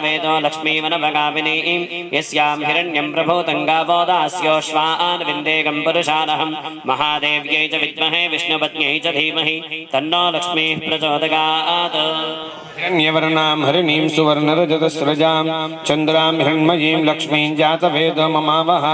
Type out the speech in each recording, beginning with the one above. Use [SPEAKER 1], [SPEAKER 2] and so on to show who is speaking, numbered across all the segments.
[SPEAKER 1] वेदो लक्ष्मीमनभगामिनीं यस्यां हिरण्यं प्रभूतं गावो दास्योश्वान् विन्देगं पुरुषानहं महादेव्यै च विद्महे विष्णुपत्न्यै च धीमहि तन्नो लक्ष्मीः प्रचोदयात्।
[SPEAKER 2] हिरण्यवर्णां हरिणीं सुवर्णरजतस्रजां चन्द्रां हिरण्मयीं लक्ष्मीं जातवेदो ममावह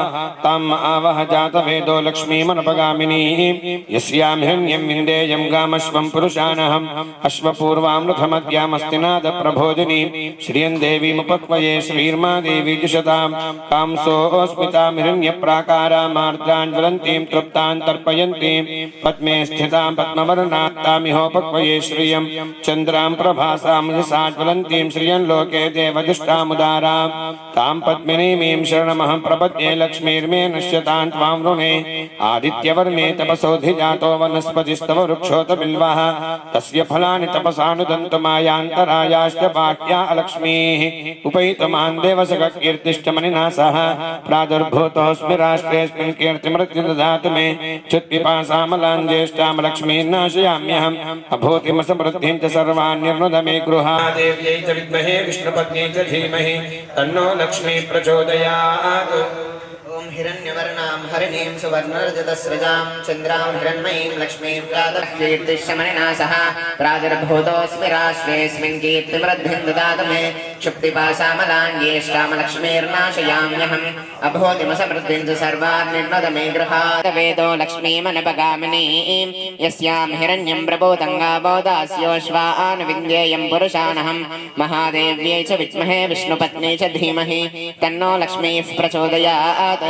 [SPEAKER 2] ताम् आवह जातवेदो लक्ष्मीमनपगामिनीं यस्यां हिरण्यं विन्देयं गामश्वं पुरुषानहम् अश्वपूर्वां रथमद्यामस्तिनादप्रभोजनीं श्रियं देवीमुपक्वये श्रीर्मा देवी जुषतां कांसोऽस्मितां हिरण्यप्राकारामार्द्रां ज्वलन्तीं तृप्तां तर्पयन्तीं पद्मे स्थितां पद्मवर्णां तामिहोपक्वये श्रियं चन्द्रां प्रभासां ज्वलन्तीं श्रियं लोके देवजुष्टामुदारां तां पद्मिनीमीं शरणमहं प्रपद्ये लक्ष्मीर्मे नश्यतां त्वां वृणे आदित्यवर्णे तपसोऽधिजातो वनस्पतिस्तव वृक्षोत बिल्वः तस्य फलानि तपसानुदन्तमायान्तरायाश्च बाह्या अलक्ष्मीः उपैतमां देवसखकीर्तिश्च मणिना सह प्रादुर्भूतोऽस्मि राष्ट्रेऽस्मिन् कीर्तिमृत्यु ददातु मे च्युत्पिपासामलां ज्येष्ठां लक्ष्मीर्नाशयाम्यहम् अभूतिमसमृद्धिं च सर्वाण्यर्नुद मे गृहादेव्यै च विद्महे विष्णुपत्न्यै च धीमहि तन्नो लक्ष्मी प्रचोदयात्।
[SPEAKER 3] ॐ हिरण्यवर्णां हरिणीं सुवर्णरजतस्रजां चन्द्रां हिरण्मयीं लक्ष्मीं प्रातःकीर्तिश्चमनिना सह प्रादुर्भूतोऽस्मि राष्ट्रेऽस्मिन् कीर्तिमृद्धिं ददातु मे क्षुप्तिपासामलां ज्येष्ठां लक्ष्मीर्नाशयाम्यहम् अभूतिमसमृद्धिं च सर्वान्निर्णद मे गृहात्। वेदो लक्ष्मीमनपगामिनीं यस्यां हिरण्यं प्रभूतं गावो दास्योश्वान् विन्देयं पुरुषानहं महादेव्यै च विद्महे विष्णुपत्न्यै च धीमहि तन्नो लक्ष्मीः प्रचोदयात्।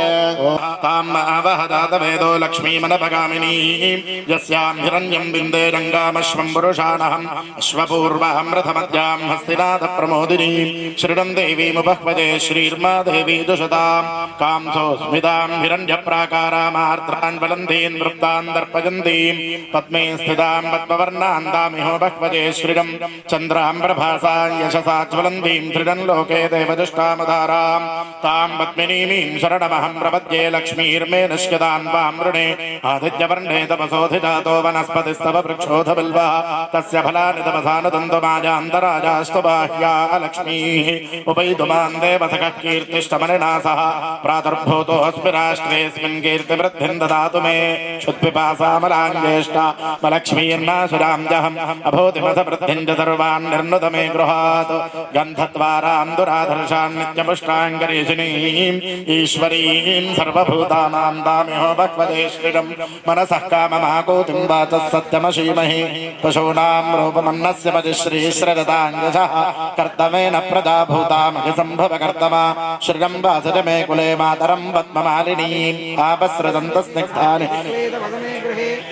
[SPEAKER 4] ताम् आवह जातवेदो लक्ष्मीमनपगामिनीं यस्यां हिरण्यं विन्देयं गामश्वं पुरुषानहम् अश्वपूर्वां रथमद्यां हस्तिनाथप्रमोदिनीं श्रियं देवीमुपह्वये श्रीर्मा देवी जुषतां कांसोऽस्मितां हिरण्यप्राकारामार्द्रां ज्वलन्तीं तृप्तां दर्पयन्तीं पद्मे स्थितां पद्मवर्णां तामिहोपह्वये श्रियं चन्द्रां प्रभासां यशसा ज्वलन्तीं श्रियं लोके देवजुष्टामुदारां तां पद्मिनीमीं शरणमहं प्रपद्ये लक्ष्मीर्मे नश्यतां त्वां वृणे आदित्यवर्णे तपसोऽधिजातो वनस्पतिस्तव वृक्षोऽथ बिल्वः तस्य फलानि तपसानुदन्तमायान्तराजास्तु बाह्या लक्ष्मीः उपैतुमां देवसखः कीर्तिश्चमनिना सह प्रादुर्भूतोऽस्मि राष्ट्रेऽस्मिन् कीर्तिवृद्धिं ददातु मे क्षुत्पिपासामलां ज्येष्ठा लक्ष्मीर्नाशुरां जहम् अभूतिमसमृद्धिं च सर्वान् निर्नुद मे गृहात्। गन्धद्वारां दुराधर्षान् नित्यपुष्टाङ्गरीषिणीम् ईश्वरीं सर्वभूतानां तामिहोपह्वये श्रियं मनसः काममाकूतिं वाचः सत्यमशीमहि पशूनां रूपमन्नस्य पतिश्रीश्रजताङ्गजः कर्तमेन प्रजा भूतामधिसम्भवकर्तमा श्रियं वासज मे कुले मातरं पद्ममालिनीम् आपस्रजन्तस्निग्धानि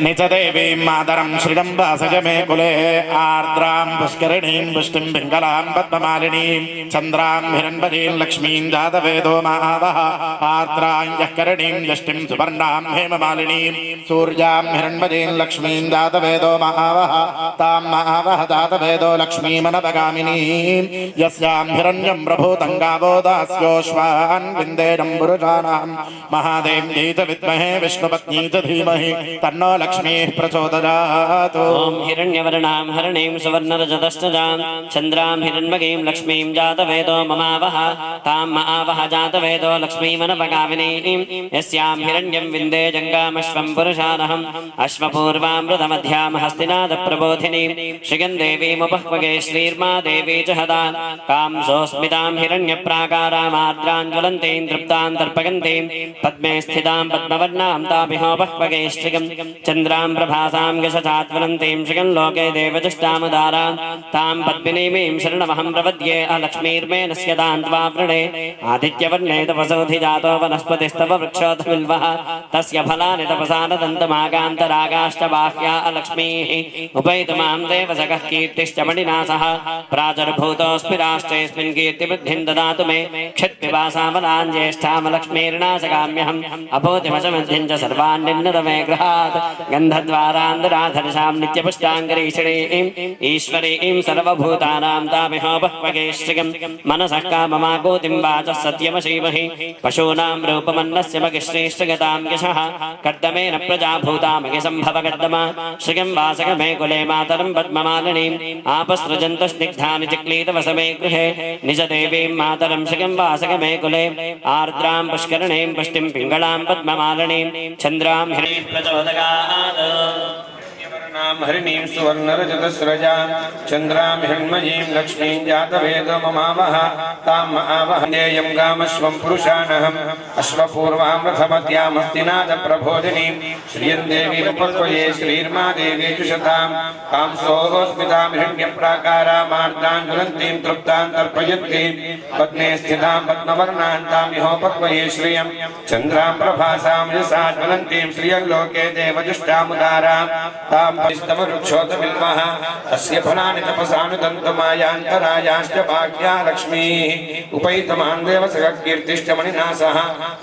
[SPEAKER 4] निज देवीं मातरं श्रियं वासज मे कुले आर्द्रां पुष्करिणीं पुष्टिं पिङ्गलां पद्ममालिनीं चन्द्रां हिरण्मयीं लक्ष्मीं जातवेदो महावः आर्द्रां यःकरणीं यष्टिं सुवर्णां हेममालिनीं सूर्यां हिरण्मयीं लक्ष्मीं जातवेदो महावः तां महावह जातवेदो लक्ष्मीमनपगामिनीं यस्यां हिरण्यं प्रभूतं गावो दास्योश्वान् विन्देयं पुरुषाणां महादेव्यै च विद्महे विष्णुपत्न्यै च धीमहि तन्नो लक्ष्मीः प्रचोदयात्।
[SPEAKER 1] ॐ हिरण्यवर्णां हरिणीं सुवर्णरजतस्रजां चन्द्रां हिरण्मयीं लक्ष्मीं जातवेदो ममावह ताम् आवह जातवेदो लक्ष्मीमनपगामिनीं यस्यां हिरण्यं विन्देयं गामश्वं पुरुषानहम् अश्वपूर्वां रथमध्यां हस्तिनादप्रबोधिनीं श्रियं देवीमुपह्वये श्रीर्मा देवी जुषतां कांसोऽस्मितां हिरण्यप्राकारामार्द्रां ज्वलन्तीं तृप्तां तर्पयन्तीं पद्मे स्थितां पद्मवर्णां तामिहोपह्वये श्रियं चन्द्रां प्रभासां यशसा ज्वलन्तीं श्रियं लोके देवजुष्टामुदारां तां पद्मिनीमीं शरणमहं प्रपद्ये लक्ष्मीर्मे नश्यतां त्वां वृणे आदित्यवर्णे तपसोऽधिजातो वनस्पतिस्तव वृक्षोऽथ बिल्वः तस्य फलानि तपसानुदन्तमागान्तरागाश्च बाह्या लक्ष्मीः उपैतुमां देवसखः कीर्तिश्च मणिना सह प्रादुर्भूतोऽस्मि राष्ट्रेऽस्मिन् कीर्तिवृद्धिं ददातु मे क्षुत्पिपासामलां ज्येष्ठां लक्ष्मीर्नाशकाम्यहम् अभूतिमसमृद्धिं च सर्वान्निर्णद मे गृहात्। गन्धद्वारान्दराधर्षां नित्यपुष्टाङ्गरीषिणीं ईश्वरीं सर्वभूतानां तामिहोपह्वये श्रियं मनसः काममाकूतिं वाचः सत्यमशीमहि पशूनां रूपमन्नस्य मगिश्रीष्टगतां यशः कर्दमेन प्रजाभूतामगिसम्भवकर्दम श्रियं वासकमे कुले मातरं पद्ममालिनीम् आपसृजन्तस्निग्धानि चिक्लीतवसमे गृहे निजदेवीं मातरं श्रियं वासकमे कुले आर्द्रां पुष्करणीं पुष्टिं पिङ्गलां पद्ममालिनीं चन्द्रां हिरे प्रचोदयात्
[SPEAKER 2] हरिणीं सुवर्णरजतस्रजां चन्द्रां हिरण्मयीं लक्ष्मीं जातवेदो ममावह तां आवह देयं गामश्वं पुरुषाणहम् अश्वपूर्वां रथमद्यामस्तिनादप्रबोधिनीं श्रियं देवीमुपक्वये श्रीर्मा देवी जुषतां तां सोऽस्मितां हिरण्यप्राकारामार्दां ज्वलन्तीं तृप्तां तर्पयन्तीं पद्मे स्थितां पद्मवर्णां तां इहोपक्वये श्रियं चन्द्रां प्रभासां यशसा ज्वलन्तीं श्रियं लोके देवजुष्टामुदारां तां स्तमरुक्षोतमिल्मः तस्य फलानि तपसानुदन्तमायान्तरायाश्च भाग्या लक्ष्मीः उपैतमान् देवसखकीर्तिश्च मणिनासः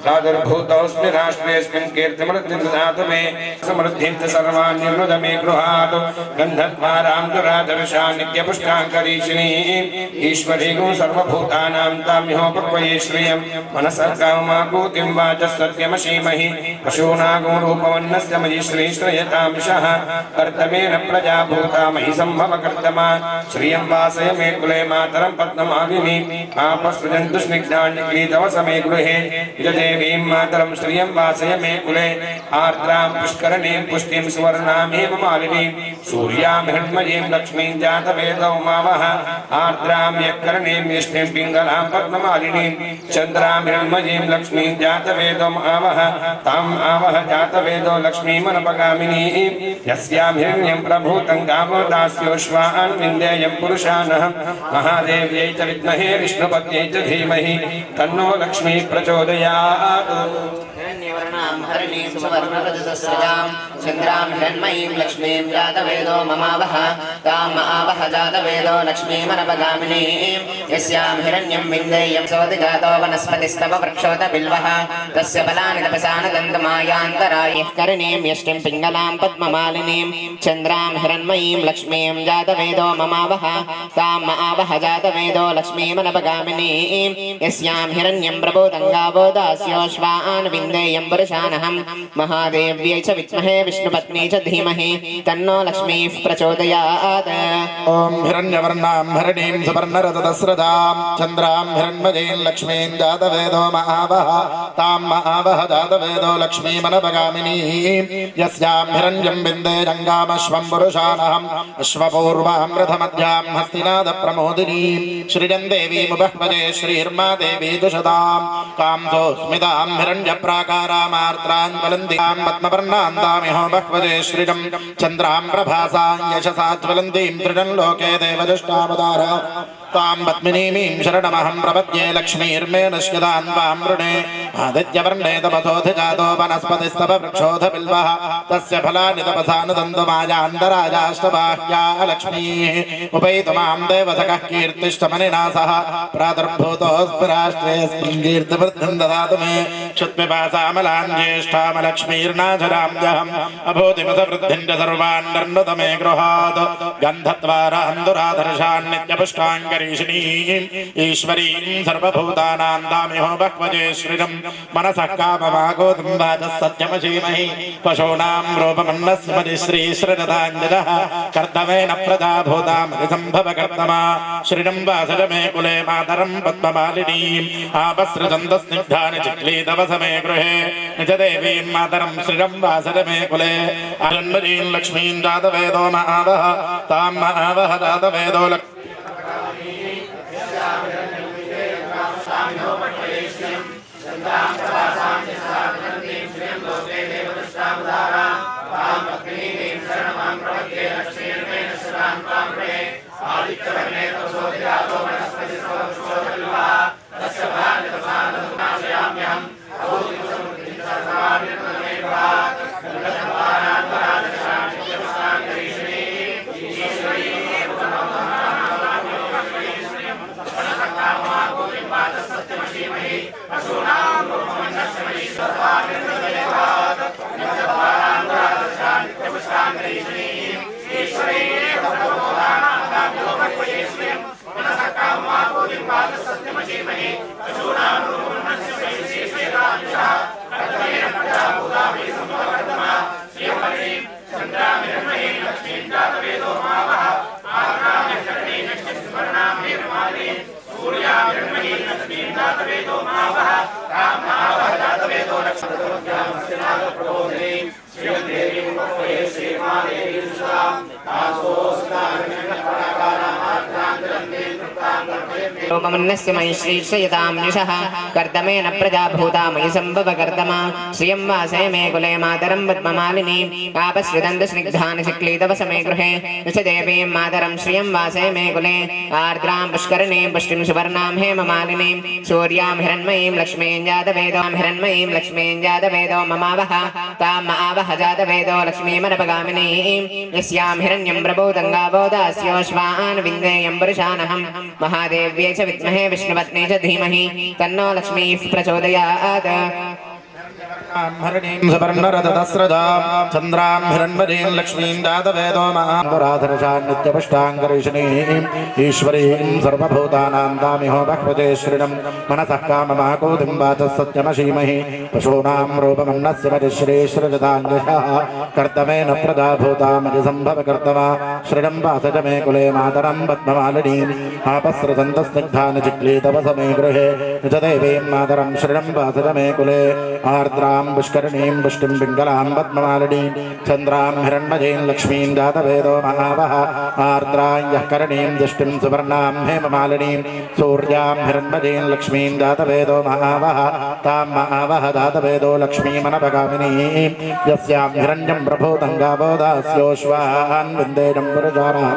[SPEAKER 2] प्रादुर्भूतोऽस्मि राष्ट्रेऽस्मिन् कीर्तिमृद्धिं ददातु मे समृद्धिं च सर्वान् निर्नुद मे गृहात् गन्धद्वारां दुरादर्शां नित्यपुष्टाङ्करीषिणीम् ईश्वरीं सर्वभूतानां तामिहोपक्वये श्रियं मनसः कामाकूतिं वाचः सत्यमशीमहि पशूनागो रूपवन्नस्य मयि श्रीश्रयतामिषः कर्तमेन प्रजाभूता मयि सम्भवकर्तमा श्रियं वासय मे कुले मातरं पद्ममालिनी आपसृजन्तु स्निग्धान्यक्लीतवसमे गृहे निजदेवीं मातरं श्रियं वासय मे कुले आर्द्रां पुष्करणीं पुष्टिं सुवर्णां हेममालिनीं सूर्यां हिरण्मयीं लक्ष्मीं जातवेदौ मावह आर्द्रां यक्करणीं यष्टिं पिङ्गलां पद्ममालिनीं चन्द्रां हिरण्मयीं लक्ष्मीं जातवेदौ आवह ताम् आवह जातवेदो लक्ष्मीमनपगामिनीं यस्यां हिरण्यं प्रभूतं गावो दास्योश्वान् विन्देयं पुरुषानः महादेव्यै च विद्महे विष्णुपत्न्यै च धीमहि तन्नो लक्ष्मीः प्रचोदयात्
[SPEAKER 3] हिरण्यवर्णां हरिणीं सुवर्णरजतस्रजां चन्द्रां हिरण्मयीं लक्ष्मीं जातवेदो ममावह ताम् आवह जातवेदो लक्ष्मीमनपगामिनीं यस्यां हिरण्यं विन्देयं सोऽधिजातो वनस्पतिस्तव वृक्षोत बिल्वः तस्य फलानि तपसानुदन्तमायान्तरायः करणीं यष्टिं पिङ्गलां पद्ममालिनीं चन्द्रां हिरण्मयीं लक्ष्मीं जातवेदो ममावह ताम् आवह जातवेदो लक्ष्मीमनपगामिनीं यस्यां हिरण्यं प्रभूतं गावो दास्योश्वान् विन्देयं पुरुषानहं महादेव्यै च विद्महे विष्णुपत्न्यै च धीमहि तन्नो लक्ष्मीः प्रचोदयात्
[SPEAKER 4] ॐ हिरण्यवर्णां हरिणीं सुवर्णरजतस्रजां चन्द्रां हिरण्मयीं लक्ष्मीं जातवेदो महावह तां महावह जातवेदो लक्ष्मीमनपगामिनीं यस्यां हिरण्यं विन्दे जङ्गामश्वं पुरुषानहम् अश्वपूर्वां रथमध्यां हस्तिनादप्रमोदिनीं श्रियं देवीमुपह्वजे श्रीर्मा देवी दुषतां कांसोऽस्मितां हिरण्यप्राकारामार्द्रां ज्वलन्तीं पद्मवर्णां तामिहो बह्वजे श्रियं चन्द्रां प्रभासां यशसा ज्वलन्तीं त्रिजं लोके देवजुष्टावतारा तां पद्मिनीमीं शरणमहं प्रपद्ये लक्ष्मीर्मे नश्यतां त्वां वृणे आदित्यवर्णे तपसोऽधिजातो वनस्पतिस्तव वृक्षोऽध बिल्वः तस्य फलानि तपसानुदन्तमायान्तराजाष्टबाह्या लक्ष्मीः उपैतुमां देवसखः कीर्तिष्टमनिना सह प्रादुर्भूतोऽस्मि राष्ट्रेऽस्मिन् कीर्तिवृद्धिं ददातु मे क्षुत्पिपासामलां ज्येष्ठामलक्ष्मीर्नाझराम्यहम् अभूतिमसवृद्धिं च सर्वान् निर्नुत मे गृहात् गन्धद्वारां दुरादर्शान् नित्यपुष्टाङ्ग ईश्वरीं सर्वभूतानां दामिहो बह्वजे श्रियं मनसः काममागोतं वाचः सत्यमशीमहि पशूनां रूपमन्नस्य मदि श्रीश्रजताञ्जलः कर्दमेन प्रजाभूतामधिसम्भवकर्दमा श्रियं वासज मे कुले मातरं पद्ममालिनीम् आपसृजन्तस्निग्धानि चिक्लीतवसमे गृहे निजदेवीं मातरं श्रियं वासज मे कुले हिरण्मयीं लक्ष्मीं जातवेदो महावह तां महावह जातवेदो सत्यमशीमहि
[SPEAKER 3] रूपमन्नस्य मयि श्रीश्रयतां निशः कर्दमेन प्रजा भूता मयि सम्भवकर्दमा श्रियं वासे मे कुले मातरं पद्ममालिनी आपश्रिदन्तस्निग्धानि चिक्लीतव समे गृहे च देवीं मातरं श्रियं वासे मे कुले आर्द्रां पुष्करणीं पुष्टिं सुवर्णां हेममालिनीं सूर्यां हिरण्मयीं लक्ष्मीं जातवेदों हिरण्मयीं लक्ष्मीं जातवेदो ममावह ताम् आवह जातवेदो लक्ष्मीमनपगामिनीं यस्यां हिरण्यं प्रबोधङ्गाबोधास्योश्वान् विन्देयं पुरुषानहं महादेव्यै च विद्महे विष्णुपत्नी च धीमहि तन्नो लक्ष्मीः प्रचोदयात्
[SPEAKER 4] हरणीं सुवर्णरथदस्रजां चन्द्रां हिरण्मयीं लक्ष्मीं जातवेदो महाराधरशां नित्यपुष्टाङ्गरीषिणीं ईश्वरीं सर्वभूतानां दामिहो बह्वते श्रिणं मनसः काममाकोतिं वाचः सत्यमशीमहि पशूनां रूपमन्नस्य मतिश्रीश्रजताञ्जशः कर्तमेन प्रजा भूतामतिसम्भवकर्तमा श्रिणं वासज मे कुले मातरं पद्ममालिनीम् आपस्रजन्तस्निग्धानि चिक्लीतव समे गृहे च देवीं मातरं श्रिणं वासज मे कुले आर्द्रां पुष्करणीं पुष्टिं पिङ्गलां पद्ममालिनीं चन्द्रां हिरण्मयीं लक्ष्मीं जातवेदो महावः आर्द्रां यः करणीं दृष्टिं सुवर्णां हेममालिनीं सूर्यां हिरण्मयीं लक्ष्मीं जातवेदो महावः तां महावः जातवेदो लक्ष्मीमनपगामिनीं यस्यां हिरण्यं प्रभूतङ्गाबोधास्योश्वान् विन्देयं पुरुषाणां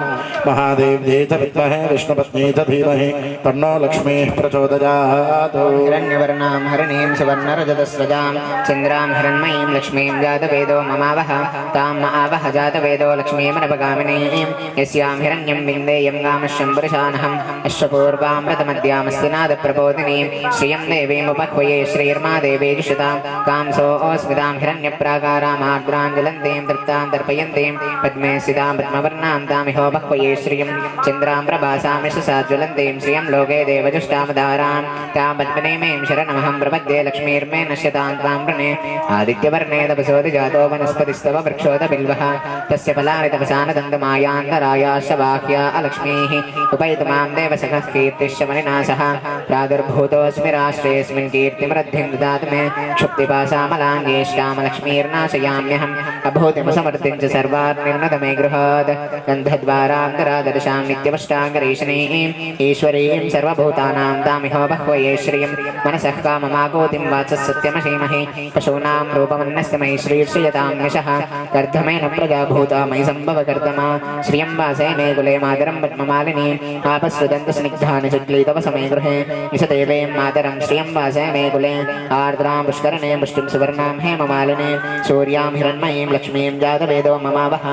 [SPEAKER 4] महादेव्यै च विद्महे विष्णुपत्नी च धीमहि तन्नो लक्ष्मीः प्रचोदयात्
[SPEAKER 3] हिरण्यवर्णां हरणीं सुवर्णरजतस्रजां चन्द्रां हिरण्मयीं लक्ष्मीं जातवेदो ममावह ताम् आवह जातवेदो लक्ष्मीमनपगामिनीं यस्यां हिरण्यं विन्देयं गामश्यं पुरुषानहम् अश्वपूर्वां व्रतमद्यामस्ति नादप्रबोधिनीं श्रियं देवीमुपह्वये श्रीर्मा देवी जुषतां कांसोऽस्मितां हिरण्यप्राकारामार्द्राञ्जलन्तीं तृप्तां तर्पयन्तीं पद्मे स्थितां पद्मवर्णां तामिहो बह्वये श्रियं चन्द्रां प्रभासां यशसा ज्वलन्तीं श्रियं लोके देवजुष्टामदारां तां पद्मनीमीं शरणमहं प्रपद्ये लक्ष्मीर्मे नश्यतां त्वां वृणे आदित्यवर्णे तपसोऽधि जातो वनस्पतिस्तव वृक्षोदबिल्वः तस्य फलानि तपसा न दन्तमायान्तरायाश्च बाह्या अलक्ष्मीः उपैतु मां देवसखः कीर्तिश्च मणिनाशः प्रादुर्भूतोऽस्मि राष्ट्रेऽस्मिन् कीर्तिमृद्धिं ददातु मे क्षुप्तिपाशामलाङ्गेष्टामलक्ष्मीर्नाशयाम्यहम् अभूतिमसमर्थिं च सर्वार्निर्नतमे गृहात् गन्धद्वारान्तरादर्शां नित्यपष्टाङ्गरीषिणीं ईश्वरीं सर्वभूतानां तामिहो बह्वये श्रियं मनसः काममाकोतिं वाचः सत्यमशीमहि पशूनां रूपमन्नस्य मयि श्रीर्षयतां यशः कर्धमेन प्रजा भूता मयि सम्भवकर्तमा श्रियं वासे मे कुले मातरं पद्ममालिनीम् आपस्रुदन्तस्निग्धानि चिक्लीतव समे गृहे निश देवीं मातरं श्रियं वासे मे कुले आर्द्रां पुष्करणीं पुष्टिं सुवर्णां हेममालिनीं सूर्यां हिरण्मयीं लक्ष्मीं जातवेदो ममावह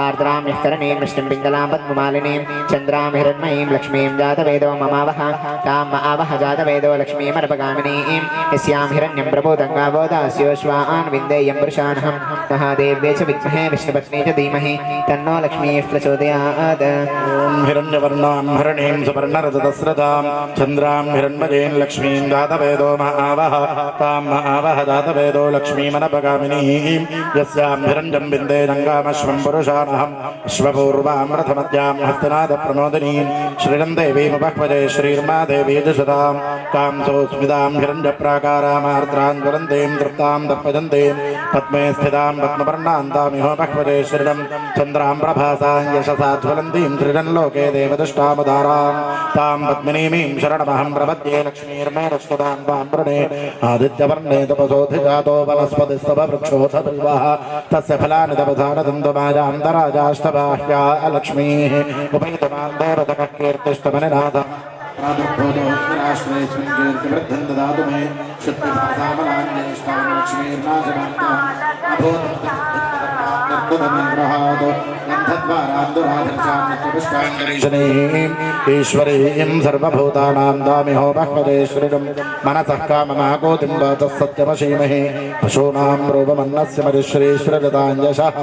[SPEAKER 3] आर्द्रां यः करणीं पुष्टिं पिङ्गलां पद्ममालिनीं चन्द्रां हिरण्मयीं लक्ष्मीं जातवेदो ममावह ताम् आवह जातवेदो लक्ष्मीमनपगामिनीं यस्यां हिरण्यं प्रबोधङ्गाबोधास्योश्वान् विन्देयं पुरुषानहं महादेव्यै च विद्महे विष्णुपत्नी च धीमहि तन्नो लक्ष्मीः प्रचोदयात्
[SPEAKER 4] हिरण्यवर्णां हरणीं सुवर्णरजतस्रजां चन्द्रां हिरण्मयीं लक्ष्मीं जातवेदो महावः तां महावः जातवेदो लक्ष्मीमनपगामिनीं यस्यां हिरण्यं विन्देयङ्गामश्वं पुरुषानहम् अश्वपूर्वां रथमद्यां हस्तिनादप्रमोदिनीं श्रीरं देवीमुपह्वये श्रीर्मा देवी जुषतां कांसोऽस्मितां हिरण्यप्राकारामार्द्रां ज्वलन्तीं तृप्तां तर्पयन्तीं पद्मे स्थितां पद्मवर्णां तामिहो बह्वये श्रीरं चन्द्रां प्रभासां यशसा ज्वलन्तीं श्रीरं लोके देवदुष्टामुदारां तां पद्मिनीमीं शरणमहं प्रपद्ये लक्ष्मीर्मे रक्षतां त्वां वृणे आदित्यवर्णे तपसोऽधिजातो वनस्पतिस्तव वृक्षोऽथ बिल्वः तस्य फलानि तपसा न दन्तमायान्तराजाष्टबाह्या लक्ष्मीः उपैतमां देवतकः कीर्तिष्टमनिनाथम् राष्ट्रेऽस्मिन् कीर्तिवृद्धिं ददातु मे क्षुत्पिपासामलान्येष्टां लक्ष्मीर्नाशमान्ताम् ईश्वरीं सर्वभूतानां दामिहो बह्वते श्रियं मनसः काममाकोतिं वाचः सत्यमशीमहि पशूनां रूपमन्नस्य मतिश्रीश्रजताञ्जशः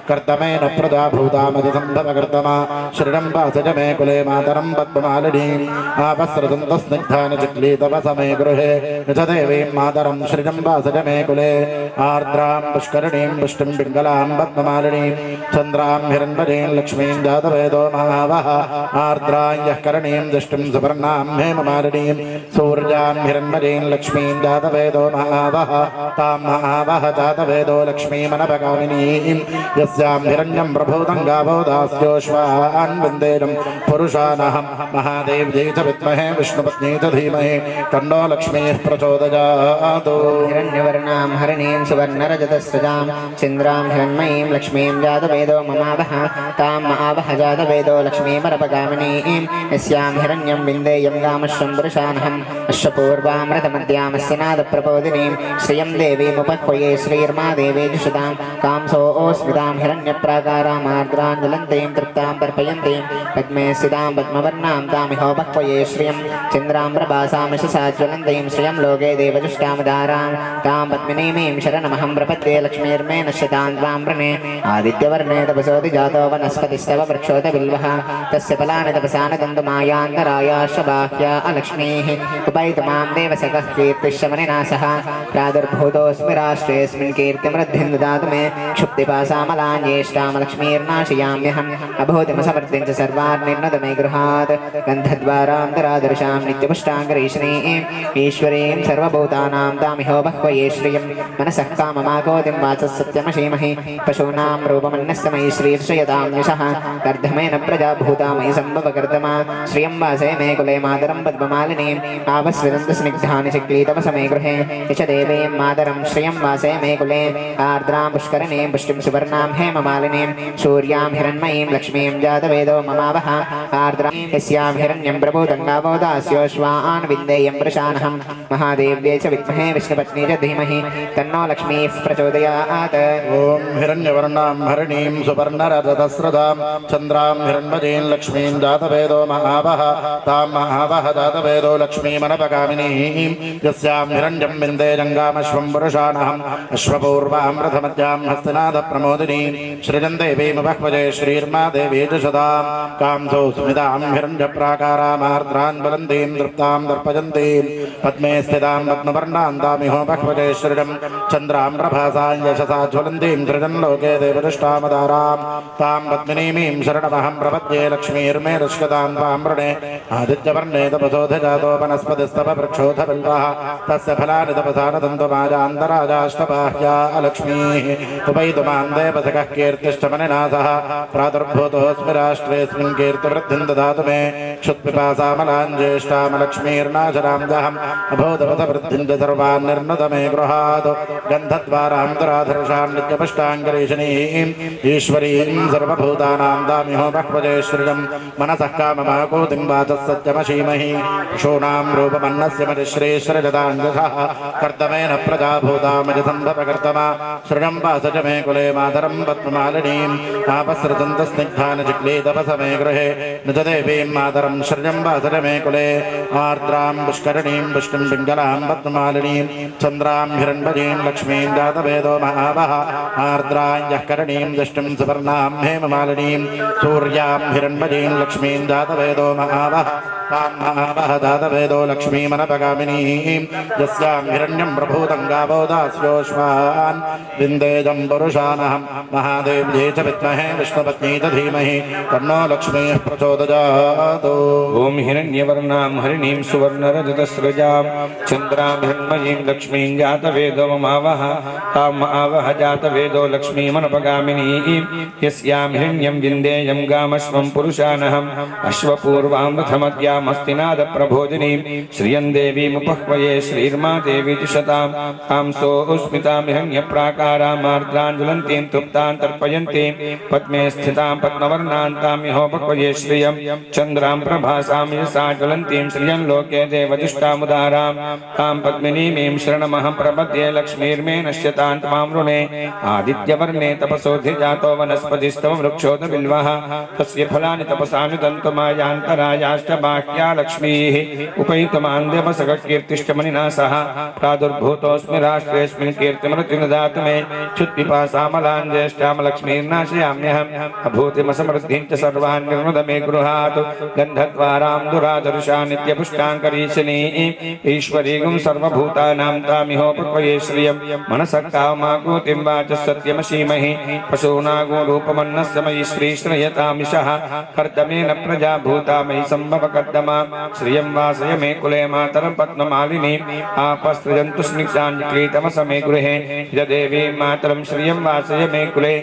[SPEAKER 4] कर्तमेन प्रजा भूतामतिसम्भवकर्तमा श्रियं वासज मे कुले मातरं पद्ममालिनीम् आपसृदन्तस्निग्धानि चिक्लीतवसमे गृहे निज देवीं मातरं श्रियं वासज मे कुले आर्द्रां पुष्करणीं पुष्टिं पिङ्गलां पद्ममालिनीं चन्द्रां हिरण्मयीं लक्ष्मीं जातवेदो महावः आर्द्रां यः करणीं दृष्टिं सुवर्णां हेममालिनीं सूर्यां हिरण्मयीं लक्ष्मीं जातवेदो महावः तां महावः जातवेदो लक्ष्मीमनपगामिनीं यस्यां हिरण्यं प्रभूतं गावो दास्योश्वान् वन्देरं पुरुषानहं महादेव्यै च विद्महे विष्णुपत्नी च धीमहि तन्नो लक्ष्मीः प्रचोदयात्
[SPEAKER 3] हिरण्यवर्णां हरिणीं सुवर्णरजतस्रजां चन्द्रां हिरण्मयीं लक्ष्मीं जातवेदो ममावः तां महावः जातवेदो लक्ष्मीमरपगामिनीं यस्यां हिरण्यं विन्देयं गामश्वं पुरुषानहम् अश्वपूर्वामृतमद्यामस्य नादप्रबोधिनीं श्रियं देवीमुपह्वये श्रीर्मा देवी जुषतां कांसोऽस्मितां हिरण्यप्राकारामार्द्रां ज्वलन्तीं तृप्तां तर्पयन्तीं पद्मे स्थितां पद्मवर्णां तामिहोपह्वये श्रियं चन्द्रां प्रभासामशसा ज्वलन्तीं श्रियं लोके देवजुष्टामदारां तां पद्मिनीमीं शरणमहं प्रपद्ये लक्ष्मीर्मे नश्यतां त्वां वृणे आदित्यवर्णे तपसोऽधि जातो वनस्पतिस्तव वृक्षोत बिल्वः तस्य फलानि तपसा न दन्तुमायान्तरायाश्च बाह्या अलक्ष्मीः उपैतु मां देवसखः कीर्तिश्चमनिना सह प्रादुर्भूतोऽस्मि राष्ट्रेऽस्मिन् कीर्तिमृद्धिं ददातु मे क्षुप्तिपासामलान्येष्टामलक्ष्मीर्नाशयाम्यहम् अभूतिमसमर्थिं च सर्वान्निर्णत मे गृहात् गन्धद्वारान्तरादर्शां नित्यपुष्टाङ्गरीश्रीम् ईश्वरीं सर्वभूतानां तामिहोपह्वये श्रियं मनसः काममाकोतिं वाचः सत्यमशीमहि पशूनां रूपमन्यस्य मयि श्रीर्षयतां यशः कर्धमेन प्रजा भूतामयि सम्भवकर्दमा श्रियं वासे मे कुले मातरं पद्ममालिनीम् आवस्विदन्तस्निग्धानि चिक्लीतवसमे गृहे यच देवीं मातरं श्रियं वासे मे कुले आर्द्रां पुष्करणीं पुष्टिं सुवर्णां हेममालिनीं सूर्यां हिरण्मयीं लक्ष्मीं जातवेदो ममावः आर्द्रां यस्यां हिरण्यं प्रभूतं गावो दास्योश्वान् विन्देयं वृषानहं महादेव्यै च विद्महे विष्णुपत्नी च धीमहि तन्नो लक्ष्मीः प्रचोदयात्
[SPEAKER 4] ॐ हिरण्यवर्णां हरिणीं सुवर्णरजतस्रदां चन्द्रां हिरण्मयीं लक्ष्मीं जातवेदो महावः तां महावः जातवेदो लक्ष्मीमनपगामिनीं यस्यां हिरण्यं विन्देजङ्गामश्वं पुरुषानहम् अश्वपूर्वां प्रथमद्यां हस्तिनाथप्रमोदिनीं सृजं देवीमुपह्वये श्रीर्मा देवी च सदां कांसो स्मितां हिरण्यप्राकारामार्द्रां ज्वलन्तीं तृप्तां दर्पयन्तीं पद्मे स्थितां पद्मवर्णां तामिहोपह्वये श्रियं चन्द्रां प्रभासां यशसा ज्वलन्तीं सृजन् लोके देवदुष्टामदारां तां पद्मिनीमीं शरणमहं प्रपद्ये लक्ष्मीर्मे दुष्कतां त्वां वृणे आदित्यवर्णे तपसोऽधिजातो वनस्पतिस्तव वृक्षोऽथ बिल्वः तस्य फलानि तपसा न दन्तुमायान्तराजाष्टबाह्या अलक्ष्मीः उपैतु मां देवसखः कीर्तिश्चमनिना सह प्रादुर्भूतोऽस्मि राष्ट्रेऽस्मिन् कीर्तिवृद्धिं ददातु मे क्षुत्पिपासामलाञ्ज्येष्ठामलक्ष्मीर्नाशनां दहम् अभूतपथवृद्धिं च सर्वान् निर्णत मे गृहात् गन्धद्वारान्तराधर्षां नित्यपुष्टाङ्गरीषणीम् ईश्वरीं सर्वभूतानां दामिहोपह्वये श्रियं मनसः काममाकोतिं वाचः सत्यमशीमहि पशूनां रूपमन्नस्य मतिश्रीश्वरजदाञ्जसः कर्दमेन प्रजा भूतामजसम्भवकर्दमा श्रियं वासज मे कुले मातरं पद्ममालिनीम् आपसृजन्तस्निग्धानि चिक्लीतवसमे गृहे निज देवीं मातरं श्रियं वासज मे कुले आर्द्रां पुष्करणीं पुष्टिं पिङ्गलां पद्ममालिनीं चन्द्रां हिरण्मयीं लक्ष्मीं जातवेदो महावः आर्द्रां यः करणीं दृष्टिं सुवर्णां हेममालिनीं सूर्यां हिरण्मयीं लक्ष्मीं जातवेदो महावः तां महावः जातवेदो लक्ष्मीमनपगामिनीं यस्यां हिरण्यं प्रभूतं गावो दास्योश्वान् विन्देजं पुरुषानहं महादेव्यै च विद्महे विष्णुपत्नी च धीमहि तन्नो लक्ष्मीः प्रचोदयात्
[SPEAKER 2] ॐ हिरण्यवर्णां हरिणीं सुवर्णरजतस्रजां चन्द्रां हिरण्मयीं लक्ष्मीं जातवेदो ममावः तां महावः जातवेदो लक्ष्मीमनपगामिनीं यस्यां हिरण्यं विन्देयं गामश्वं पुरुषानहम् अश्वपूर्वां प्रथमद्यामस्तिनादप्रबोधिनीं श्रियं देवीमुपह्वये श्रीर्मा देवी जुषतां कांसोऽस्मितां हिरण्यप्राकारामार्द्रां ज्वलन्तीं तृप्तां तर्पयन्तीं पद्मे स्थितां पद्मवर्णां तामिहोपह्वये श्रियं चन्द्रां प्रभासां यशसा ज्वलन्तीं श्रियं लोके देवजुष्टामुदारां तां पद्मिनीमीं शरणमहं प्रपद्ये लक्ष्मीर्मे नश्यतां त्वां वृणे आदित्यवर्णे तपसोऽधिजातो वनस्पतिस्तव वृक्षोत बिल्वः तस्य फलानि तपसानुदन्तुमायान्तरायाश्च बाह्या बाह्या लक्ष्मीः उपैतमान्द्यमसगकीर्तिश्च मणिना सह प्रादुर्भूतोऽस्मि राष्ट्रेऽस्मिन् कीर्तिमृतिं ददातु मे क्षुत्पिपासामलान् ज्येष्ठामलक्ष्मीर्नाशयाम्यहम् अभूतिमसमृद्धिं च सर्वान् निर्मद मे गृहात् गन्धद्वारां दुरादर्शा नित्यपुष्टाङ्करीशिनी ईश्वरीगुं सर्वभूतानां तामिहोपक्वये श्रियं मनसः कामाकूतिं वाचः सत्यमशीमहि पशूनागोरूपमन्नस्य मयि श्रीश्रयतामिषः कर्दमेन प्रजा भूता मयि सम्भव कर्दमा श्रियं वासय मे कुले मातरं पद्ममालिनी आपसृजन्तु स्निग्धाञ्जक्लीतमसमे गृहे यदेवी मातरं श्रियं वासय मे कुले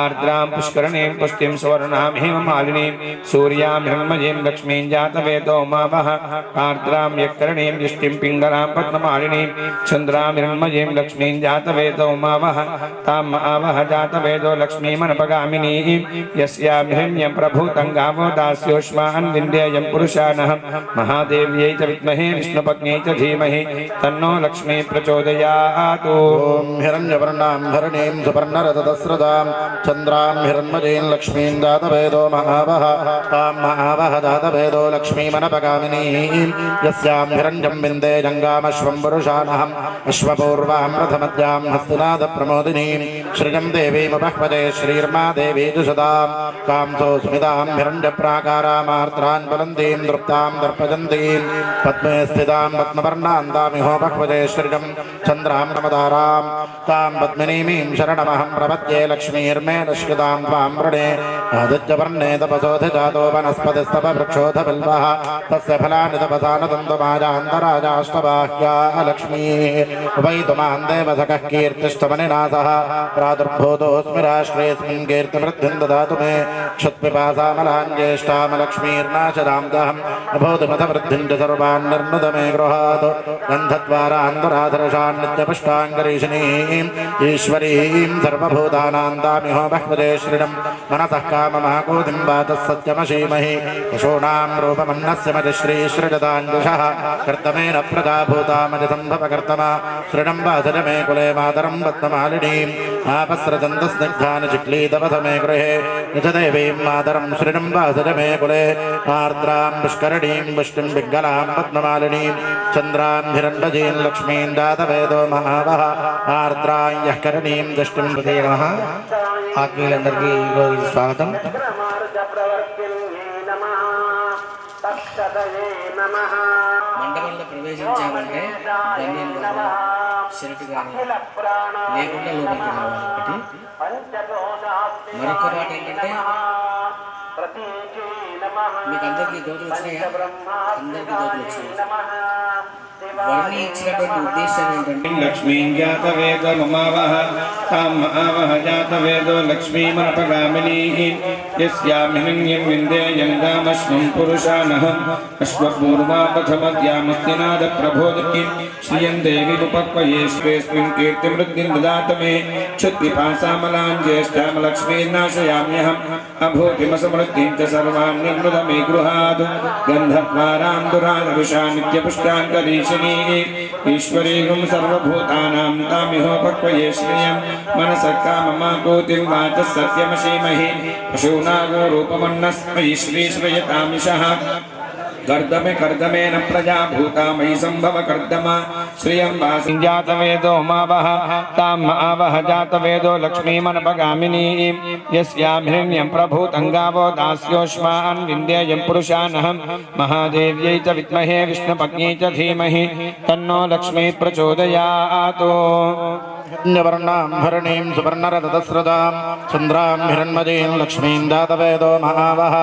[SPEAKER 2] आर्द्रां पुष्करणीं पुष्टिं सुवर्णां हेममालिनीं सूर्यां हिरण्मयीं लक्ष्मीं जातवेदो मावः आर्द्रां यक्करणीं यष्टिं पिङ्गलां पद्ममालिनीं चन्द्रां हिरण्मयीं लक्ष्मीं जातवेदो मावः ताम् आवह जातवेदो लक्ष्मीमनपगामिनीं यस्यां हिरण्यं प्रभूतं गावो दास्योष्मान् विन्देयं पुरुषानः महादेव्यै च विद्महे विष्णुपत्न्यै च धीमहि तन्नो लक्ष्मी प्रचोदयात्।
[SPEAKER 4] ॐ हिरण्यवर्णां धरणीं सुपर्णरतस्रदां चन्द्रां हिरण्मयीं लक्ष्मीं जातवेदो महावः तां महावह जातवेदो लक्ष्मीमनपगामिनीं यस्यां हिरण्यं विन्दे जङ्गामश्वं पुरुषानहम् अश्वपूर्वां रथमद्यां हस्तिनादप्रमोदिनीं श्रियं देवीमुपह्वदे श्रीर्मा देवी दुषदां कांसो स्मितां हिरण्यप्राकारामार्द्रान् बलन्तीं दृप्तां दर्पयन्तीं पद्मे स्थितां पद्मवर्णां तामिहोपह्वदे श्रियं चन्द्रां नमदारां तां पद्मिनीमीं शरणमहं प्रपद्ये लक्ष्मीर्मे नश्यतां त्वां वृणे आदित्यवर्णे तपसोऽधिजातो वनस्पतिस्तव वृक्षोऽधबिल्वः तस्य फलानि तपसा न तन्तुमाजान्तराजाष्टबाह्या लक्ष्मीः उपैतुमान् देवसखः कीर्तिष्टमनिना सह प्रादुर्भूतोऽस्मि राष्ट्रेऽस्मिन् कीर्तिमृद्धिं ददातु मे क्षुत्पिपासामलान् ज्येष्ठामलक्ष्मीर्नाशदां दहम् अभूतिमथवृद्धिं च सर्वान् निर्नुद मे गृहात् गन्धद्वारान्तराधरशान् नित्यपुष्टाङ्गरीशिनीम् ईश्वरीं सर्वभूतानां तामिहो बह्वदे श्रियं मनसः काममाकूतिं वाचः सत्यमशीमहि पशूनां रूपमन्नस्य मतिश्रीश्रजताञ्जुषः कर्तमेन प्रजा भूतामजसम्भवकर्तमा श्रियं वासज मे कुले मातरं पद्ममालिनीम् आपस्रजन्तस्निग्धानि चिक्लीतवसमे गृहे निजदेवीं मातरं श्रियं वासज मे कुले आर्द्रां पुष्करणीं पुष्टिं पिङ्गलां पद्ममालिनीं चन्द्रां हिरण्मयीं लक्ष्मीं जातवेदो महावः आर्द्रां यः करणीं दृष्टिं प्रति नमः। ఆత్మీయులందరికీ ఈరోజు స్వాగతం.
[SPEAKER 5] మండపంలో ప్రవేశించామంటే ధన్యం కానీ షర్ట్ కానీ లేకుండా లోపలికి రావాలి. ఒకటి మరొక మాట ఏంటంటే మీకు అందరికీ దోతులు వచ్చినాయా? అందరికీ దోతులు వచ్చినాయి. వర్ణి ఇచ్చినటువంటి ఉద్దేశం ఏంటంటే
[SPEAKER 2] लक्ष्मीं जातवेदो ममावह ताम् आवह जातवेदो लक्ष्मीमनपगामिनीः यस्यां हिरण्यं विन्देयं गामश्वं पुरुषानहम् अश्वपूर्वापथमद्यामस्तिनादप्रबोधिनीं श्रियं देवीमुपक्वये स्वेऽस्मिन् कीर्तिमृद्धिं ददातु मे क्षुत्पिपासामलान् ज्येष्ठामलक्ष्मीर्नाशयाम्यहम् अभूतिमसमृद्धिं च सर्वान् निर्मद मे गृहात् गन्धद्वारां दुरादर्शा नित्यपुष्टाङ्करीशिनीः ईश्वरीगुं सर्वभूतानां तामिहोपक्वये श्रियं मनसः काममाकूतिं वाचः सत्यमशीमहि पशूनागोरूपमन्नस्मै श्रीश्रयतामिषः कर्दमे कर्दमेन प्रजा भूता मयि सम्भव कर्दमा श्रियं वासि जातवेदो मावः ताम् आवह जातवेदो लक्ष्मीमनपगामिनीं यस्यां हिरण्यं प्रभूतं गावो दास्योष्मान् विन्देयं पुरुषानहम् महादेव्यै च विद्महे विष्णुपत्न्यै च धीमहि तन्नो लक्ष्मी प्रचोदयात्।
[SPEAKER 4] हिरण्यवर्णां भरणीं सुवर्णरतस्रदां चन्द्रां हिरण्मयीं लक्ष्मीं जातवेदो महावः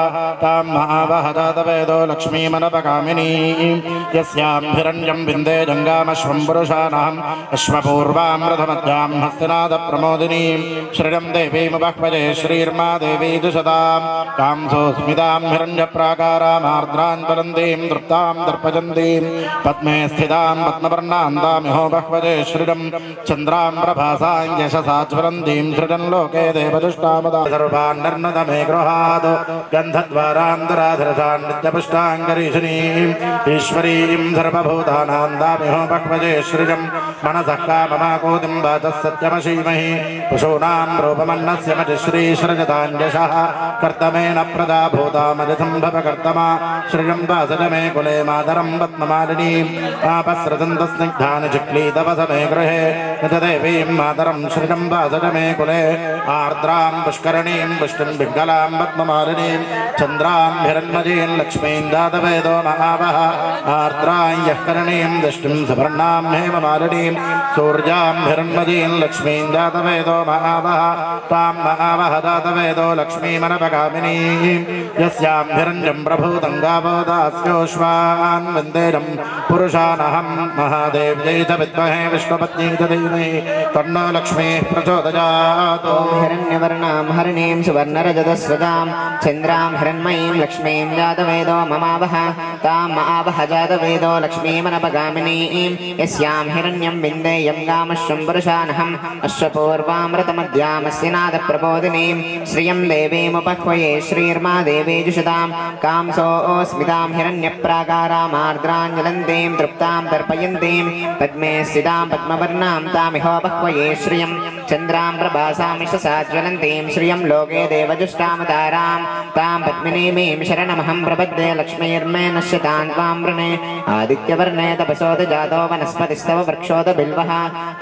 [SPEAKER 4] तां महावह जातवेदो लक्ष्मीमनपगामिनीं यस्यां हिरण्यं विन्दे जङ्गामश्वं पुरुषानहम् अश्वपूर्वां रथमद्यां हस्तिनादप्रमोदिनीं श्रियं देवीमुपह्वदे श्रीर्मा देवी दुषदां कांसो स्मितां हिरण्यप्राकारामार्द्रान् बलन्तीं दृप्तां दर्पयन्तीं पद्मे स्थितां पद्मवर्णां तामिहो बह्वदे श्रियं चन्द्रां प्रभासां यशसा ज्वलन्तीं सृजन् लोके देवदुष्टामदा सर्वान् निर्णद मे गृहात् गन्धद्वारान्तराधरसान् नित्यपुष्टाङ्गरीशिनीम् ईश्वरीं सर्वभूतानां दामिहो भक्वजे श्रियं मनसः काममाकोतिं वाचः सत्यमशीमहि पशूनां रूपमन्नस्य मतिश्रीसृजताञ्जशः कर्तमेन प्रदा भूतामधिसम्भवकर्तमा श्रियं वासज मे कुले मातरं पद्ममालिनीम् आपसृतन्तस्निग्धानि चिक्लीतवसमे गृहे निजदेवीं मातरं श्रियं वासज मे कुले आर्द्रां पुष्करणीं पुष्टिं पिङ्गलां पद्ममालिनीं चन्द्रां हिरण्मयीं लक्ष्मीं दातवेदो महावः आर्द्रां यः करणीं दृष्टिं सुवर्णां हेममालिनीं सूर्यां हिरण्मयीं लक्ष्मीं दातवेदो महावः तां महावः दातवेदो लक्ष्मीमनपगामिनीं यस्यां हिरण्यं प्रभूतं गावो दास्योश्वान् वन्देरं पुरुषानहं महादेव्यै च विद्महे विष्णुपत्न्यै च धीमहि तन्नो लक्ष्मीः प्रचोदयात्
[SPEAKER 3] ॐ हिरण्यवर्णां हरिणीं सुवर्णरजतस्वजां चन्द्रां हिरण्मयीं लक्ष्मीं जातवेदो ममावह तां महावह जातवेदो लक्ष्मीमनपगामिनीं यस्यां हिरण्यं विन्देयं गामश्वं पुरुषानहम् अश्वपूर्वामृतमद्यामस्य नादप्रबोधिनीं श्रियं देवीमुपह्वये श्रीर्मा देवी जुषतां कांसोऽस्मितां हिरण्यप्राकारामार्द्राञ्जलन्तीं तृप्तां तर्पयन्तीं पद्मे स्थितां पद्मवर्णां तामिहोपह्वये श्रियं चन्द्रां प्रभासामिषसा ज्वलन्तीं श्रियं लोके देवजुष्टामतारां तां पद्मिनीमीं शरणमहं प्रपद्ये लक्ष्मीर्मे नश्यतां त्वां वृणे आदित्यवर्णे तपसोदजातो वनस्पतिस्तव वृक्षोद बिल्वः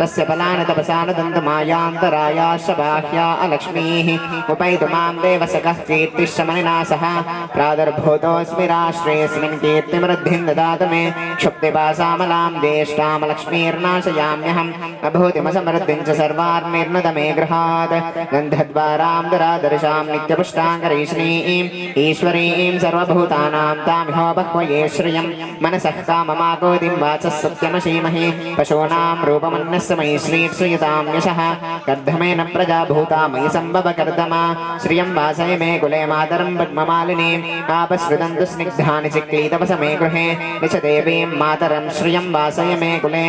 [SPEAKER 3] तस्य फलानि तपसानुदन्तमायान्तरायाश्च बाह्या अलक्ष्मीः उपैतु मां देवसखः कीर्तिश्चमनिना सह प्रादुर्भूतोऽस्मि राष्ट्रेऽस्मिन् कीर्तिमृद्धिं ददातु मे क्षुप्तिपासामलां ज्येष्ठां लक्ष्मीर्नाशयाम्यहम् अभूतिमसमृद्धिं च सर्वार्निर्नुद मे गृहात् गन्धद्वारां दुरादर्शां नित्यपुष्टाङ्गरीष्णीं ईश्वरीं सर्वभूतानां तामिहो बह्वये श्रियं मनसः काममाकोतिं वाचः सत्यमशीमहि पशूनां रूपमन्नस्य मयि श्रीश्रियतां यशः कर्धमेन प्रजा भूता मयि सम्भव कर्दमा श्रियं वासय मे कुले मातरं पद्ममालिनीम् आपसृतन्तु स्निग्धानि चिक्लीतवसमे गृहे निशदेवीं मातरं श्रियं वासय मे कुले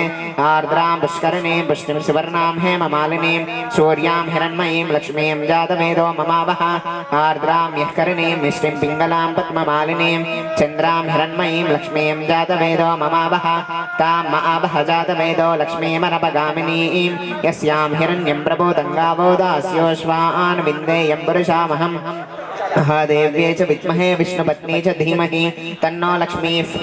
[SPEAKER 3] आर्द्रां पुष्करणीं पुष्टिं सुवर्णां हेममालिनीं सूर्यां हिरण्मयीं लक्ष्मीं जातवेदो ममावह आर्द्रां यः करणीं मिष्टिं पिङ्गलां पद्ममालिनीं चन्द्रां हिरण्मयीं लक्ष्मीं जातवेदो ममावह तां महावह जातवेदो लक्ष्मीमनपगामिनीं यस्यां हिरण्यं प्रभूतं गावो दास्योश्वान् विन्देयं पुरुषामहम् महादेव्यै च विद्महे विष्णुपत्न्यै च धीमहि तन्नो लक्ष्मीः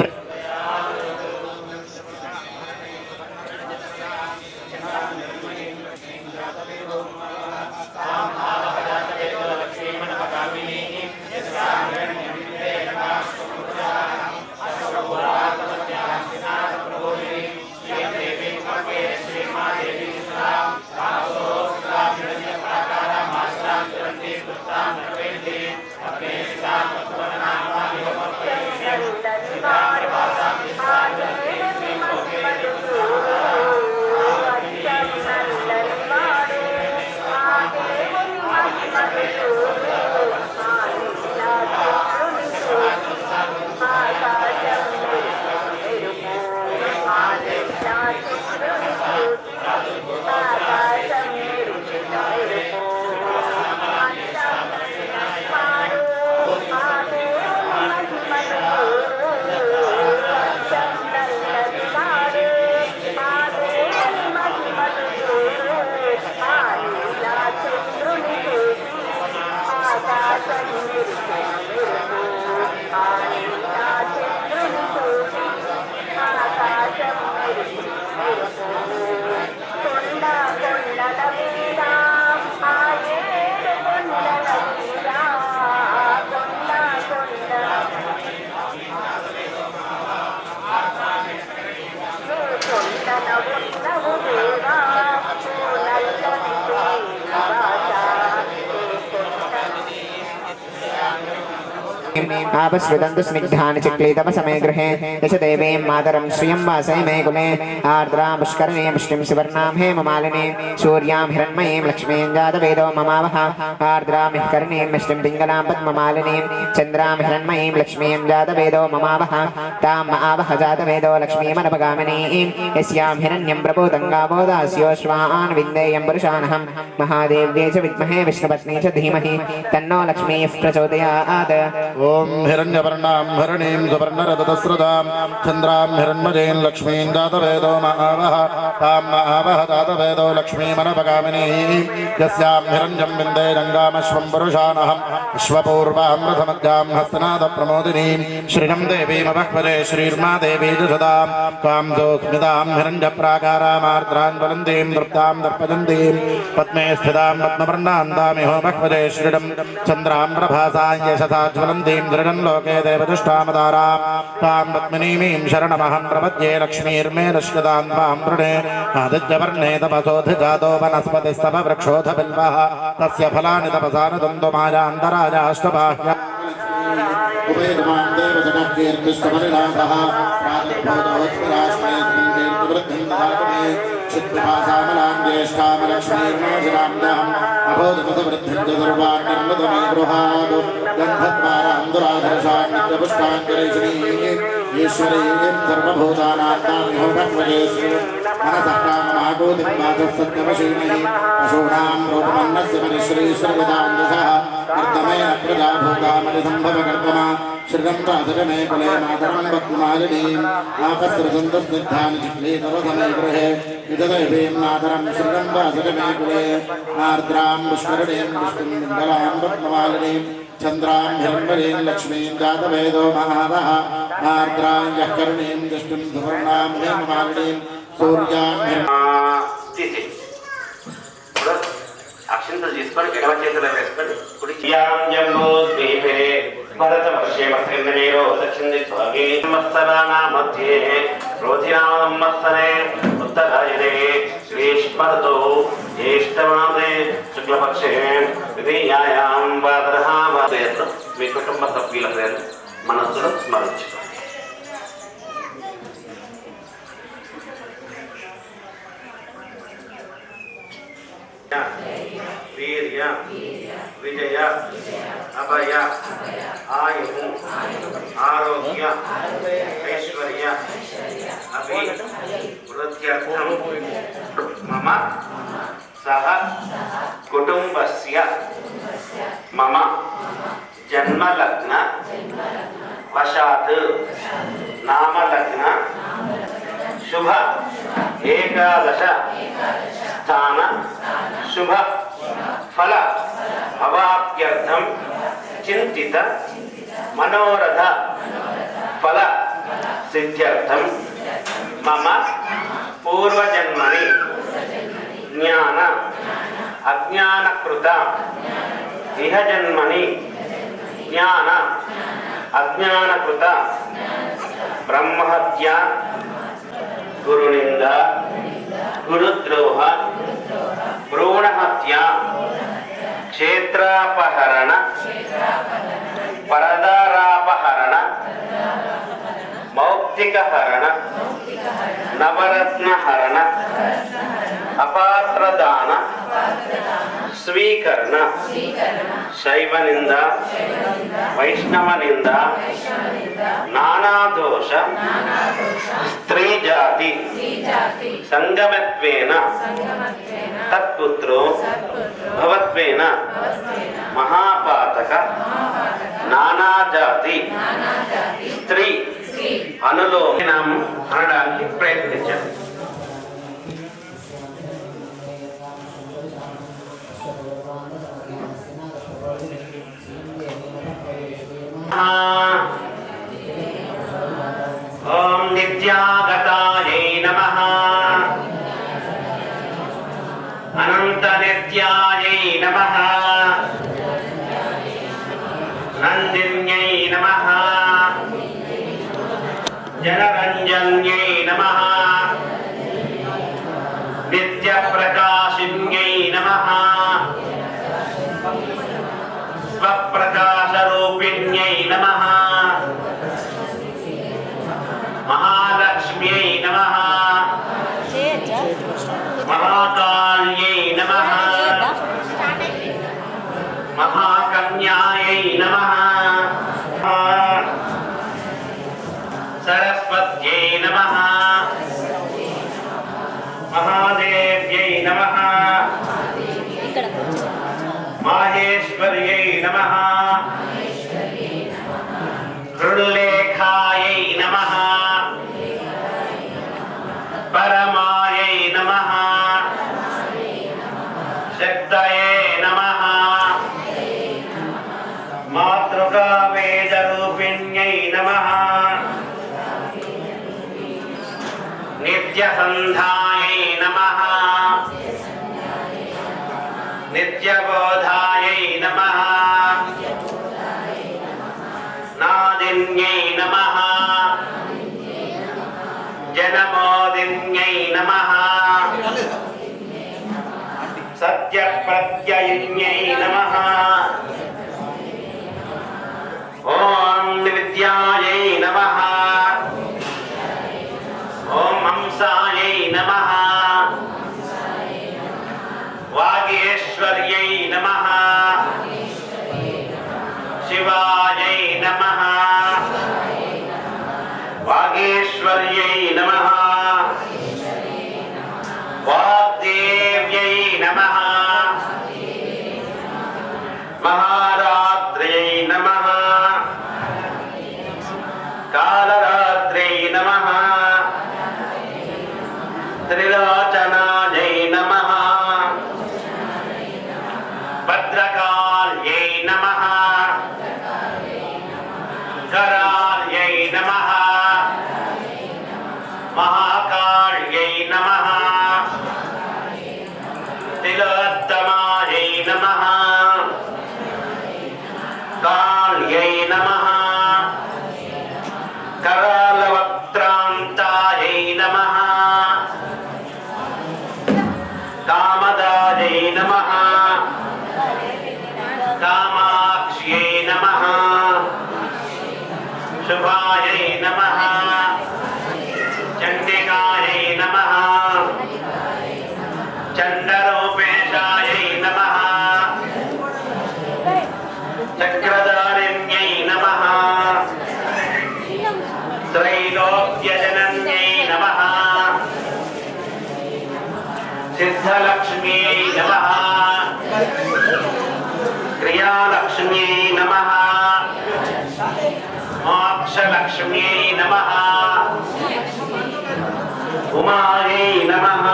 [SPEAKER 6] Bye.
[SPEAKER 3] आपश्रुदन्तु स्निग्धानि चिक्लीतपसमे गृहे यश देवीं मातरं श्रियं वासय मे कुले आर्द्रां पुष्करणीं पुष्टिं सुवर्णां हेममालिनीं सूर्यां हिरण्मयीं लक्ष्मीं जातवेदो ममावह आर्द्रां हिरण्मयीं पुष्टिं पिङ्गलां पद्ममालिनीं चन्द्रां हिरण्मयीं लक्ष्मीं जातवेदो ममावह तां आवह जातवेदो लक्ष्मीमनपगामिनीं यस्यां हिरण्यं प्रपूतं गावो दास्योश्वान् विन्देयं पुरुषानहं महादेव्ये च विद्महे विष्णुपत्नी च धीमहि तन्नो लक्ष्मीः प्रचोदयात्
[SPEAKER 4] ॐ हिरण्यवर्णां हरणीं सुवर्णरजतस्रजां चन्द्रां हिरण्मयीं लक्ष्मीं जातवेदो महावह तां महावह जातवेदो लक्ष्मीमनपगामिनीं यस्यां हिरण्यं विन्दे रङ्गामश्वं पुरुषानहं विश्वपूर्वां रथमध्यां हस्तनादप्रमोदिनीं श्रियं देवीमवह्वजे श्रीर्मा देवी दशदां कां सोऽस्मितां हिरण्यप्राकारामार्द्रां ज्वलन्तीं तृप्तां दर्पयन्तीं पद्मे स्थितां पद्मवर्णान्तामिहो भह्वजे श्रियं चन्द्रां प्रभासां यशसा ज्वलन्तीं दृढं लोके देवदुष्टामदारां तां पद्मिनीमीं शरणमहं प्रपद्ये लक्ष्मीर्मे नश्यतां त्वां वृणे आदित्यवर्णे तपसोऽधिजातो वनस्पतिस्तव वृक्षोऽथ बिल्वः तस्य फलानि तपसा न दन्तुमायान्तरायाष्टबाह्य
[SPEAKER 6] उभयगमां देवजगद्गीर्तिष्ठपरिणासः प्रातर्भोदोत्तराश्मयत्वृद्धिं ददातु मे चित्तभासामलां ज्येष्ठामलक्ष्मीर्नाशिराम्यहम् अबोधपथवृद्धिं च सर्वान् निर्मद मे गृहात् गन्धद्वारां दुराधर्षान्नित्यपुष्टाङ्गरेशिनीं ईश्वरीं सर्वभूतानां तामिहो भक्वजे मनसः काममागोदिं वाचः सत्यवशीमहि पशूनां रूपमन्नस्य परिश्रीश्वरविदाञ्जसः कर्तमेन प्रजाभूतामलिसम्भवकर्तमा श्रीरङ्गाधरमे कुले मातरं पद्ममालिनीम् आपस्रसन्तस्निग्धानि चिक्लीतवसमे गृहे विददैवीं मातरं श्रीरङ्गाधरमे कुले आर्द्रां पुष्करणीं पुष्टिं पिङ्गलां पद्ममालिनीं चन्द्रां हिरण्मयीं लक्ष्मीं जातवेदो महावह आर्द्रां यः करणीं दृष्टिं सुवर्णां हेममालिनीं सूर्यां
[SPEAKER 1] అక్షంతలు తీసుకొని ఎడమ చేతిలో వేసుకొని కుడి జంబోద్వీపే భరతవర్షే వస్త్రేంద్రనేరో దక్షిణ దిగ్భాగే సంవత్సరాణాం మధ్యే రోధినామ సంవత్సరే ఉత్తరాయణే గ్రీష్మర్తో జ్యేష్ఠమాసే శుక్లపక్షే ద్వితీయాయాం భాద్రః మాసేన మీ కుటుంబ సభ్యుల పేరు మనస్సులో స్మరించుకోండి. వీర్య విజయ అభయ ఆయు ఆరోగ్య ఐశ్వర్య అభివృద్ధ్యర్థం మమ సహ కుటుంబస్య మమ జన్మలగ్న వశాత్ నామలగ్న శుభ ఏకాదశ స్థాన శుభ ఫల అవాప్త్యర్థం చింతిత మనోరథ ఫల సిద్ధ్యర్థం మమ పూర్వజన్మని జ్ఞాన అజ్ఞానకృత ఇహ జన్మని జ్ఞాన అజ్ఞానకృత బ్రహ్మహత్య గురునింద గురుద్రోహ భ్రూణహత్య క్షేత్రాపహరణ పరదారాపహరణ మౌక్తికహరణ నవరత్నహరణ అపాత్రదాన స్వీకరణ శైవనింద వైష్ణవనింద నానాదోష స్త్రీజాతి సంగమత్వేన తత్పుత్రో భవత్వేన మహాపాతక నానాజాతి స్త్రీ అనులోమనం అనడానికి ప్రయత్నించండి. ఓం నిత్యాగతాయై నమః అనంత నిత్యాయై నమః నందిన్యై నమః జనరంజన్యై నమః నిత్యప్రకాశిన్యై నమః స్వప్రకాశరూపిణ్యై నమః महाकाल्यै नमः महाकन्यायै नमः सरस्वत्यै नमः महादेव्यै नमः माहेश्वर्यै नमः हृल्लेखायै नमः परमायै नमः शक्तये नमः मातृका वेदरूपिण्यै नमः नित्यसन्धायै नमः नित्यबोधायै नमः नादिन्यै नमः जनमोदिन्यै नमः सत्यप्रत्ययिन्यै नमः ॐ विद्यायै नमः ॐ हंसायै नमः वागीश्वर्यै नमः शिवायै नमः वागीश्वर्यै नमः वाग्देव्यै नमः महारात्र्यै नमः कालरात्र्यै नमः त्रिलोचनायै नमः भद्रकाल्यै नमः कराल्यै नमः महाकाल्यै नमः तिलोत्तमायै नमः काल्यै नमः करालवक्त्रान्तायै नमः कामदायै नमः कामाक्ष्यै नमः शुभायै नमः चण्डिकायै नमः चण्डरूपेशायै नमः चक्रधारिण्यै नमः त्रैलोक्यजनन्यै नमः सिद्धलक्ष्म्यै नमः क्रियालक्ष्म्यै नमः मोक्षलक्ष्म्यै नमः उमायै नमः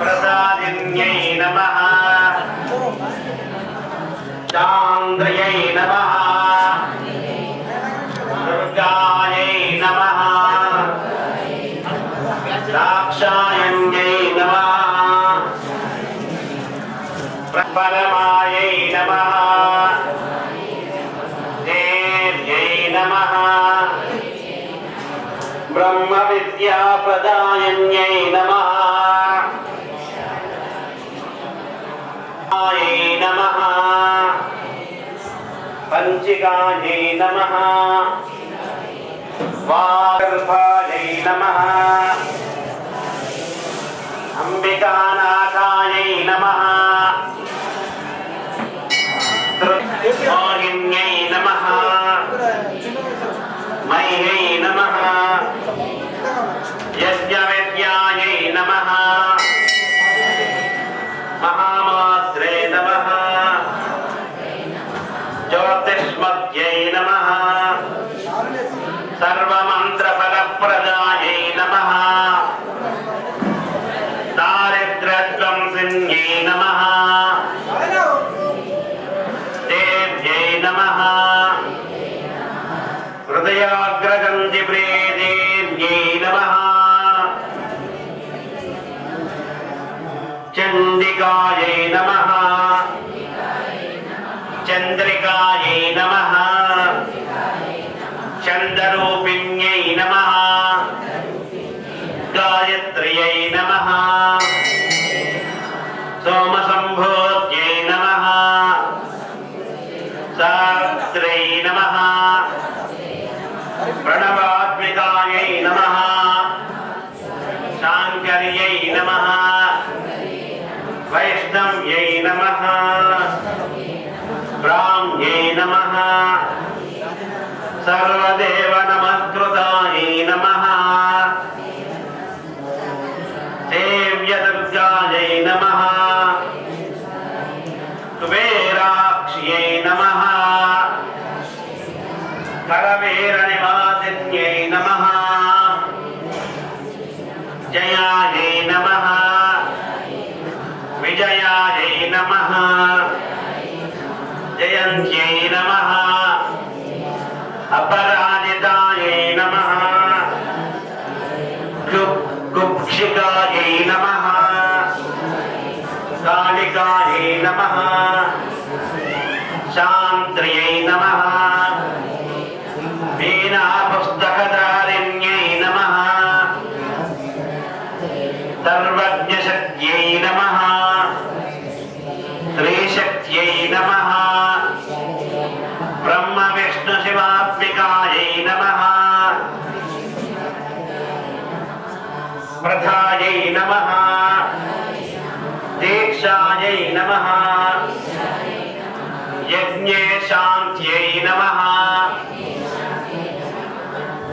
[SPEAKER 1] प्रसादिन्यै नमः चान्द्र्यै नमः दुर्गायै नमः दाक्षायण्यै नमः परमायै नमः देव्यै नमः ब्रह्मविद्याप्रदायन्यै नमः आयै नमः पञ्चिकायै नमः वागर्भायै नमः अम्बिकानाथायै नमः मोहिन्यै नमः मह्यै नमः यज्ञविद्यायै नमः महामात्रे नमः ज्योतिष्मत्यै नमः सर्वमन्त्रफलप्रदायै नमः दारिद्र्यध्वंसिन्यै नमः देव्यै नमः हृदयाग्रगन्धिप्रेदेव्यै नमः चण्डिकायै नमः चन्द्रिकायै नमः चन्द्ररूपिण्यै नमः गायत्र्यै नमः सोमसम्भूत्यै नमः सावित्र्यै नमः प्रणवात्मिकायै नमः शाङ्कर्यै नमः नमः ब्राह्म्यै नमः सर्वदेव नमस्कृतायै नमः सेव्यदुर्गायै नमः कुबेराक्ष्यै नमः करवीरनिवासिन्यै नमः जयायै नमः विजयायै नमः जयन्त्यै नमः अपराजितायै नमः कुक्षिकायै नमः कालिकायै नमः शान्त्र्यै नमः वीणापुस्तकधारिण्यै नमः सर्वज्ञशक्त्यै नमः त्रिशक्त्यै नमः ब्रह्मविष्णुशिवात्मिकायै नमः प्रथायै नमः दीक्षायै नमः यज्ञे शान्त्यै नमः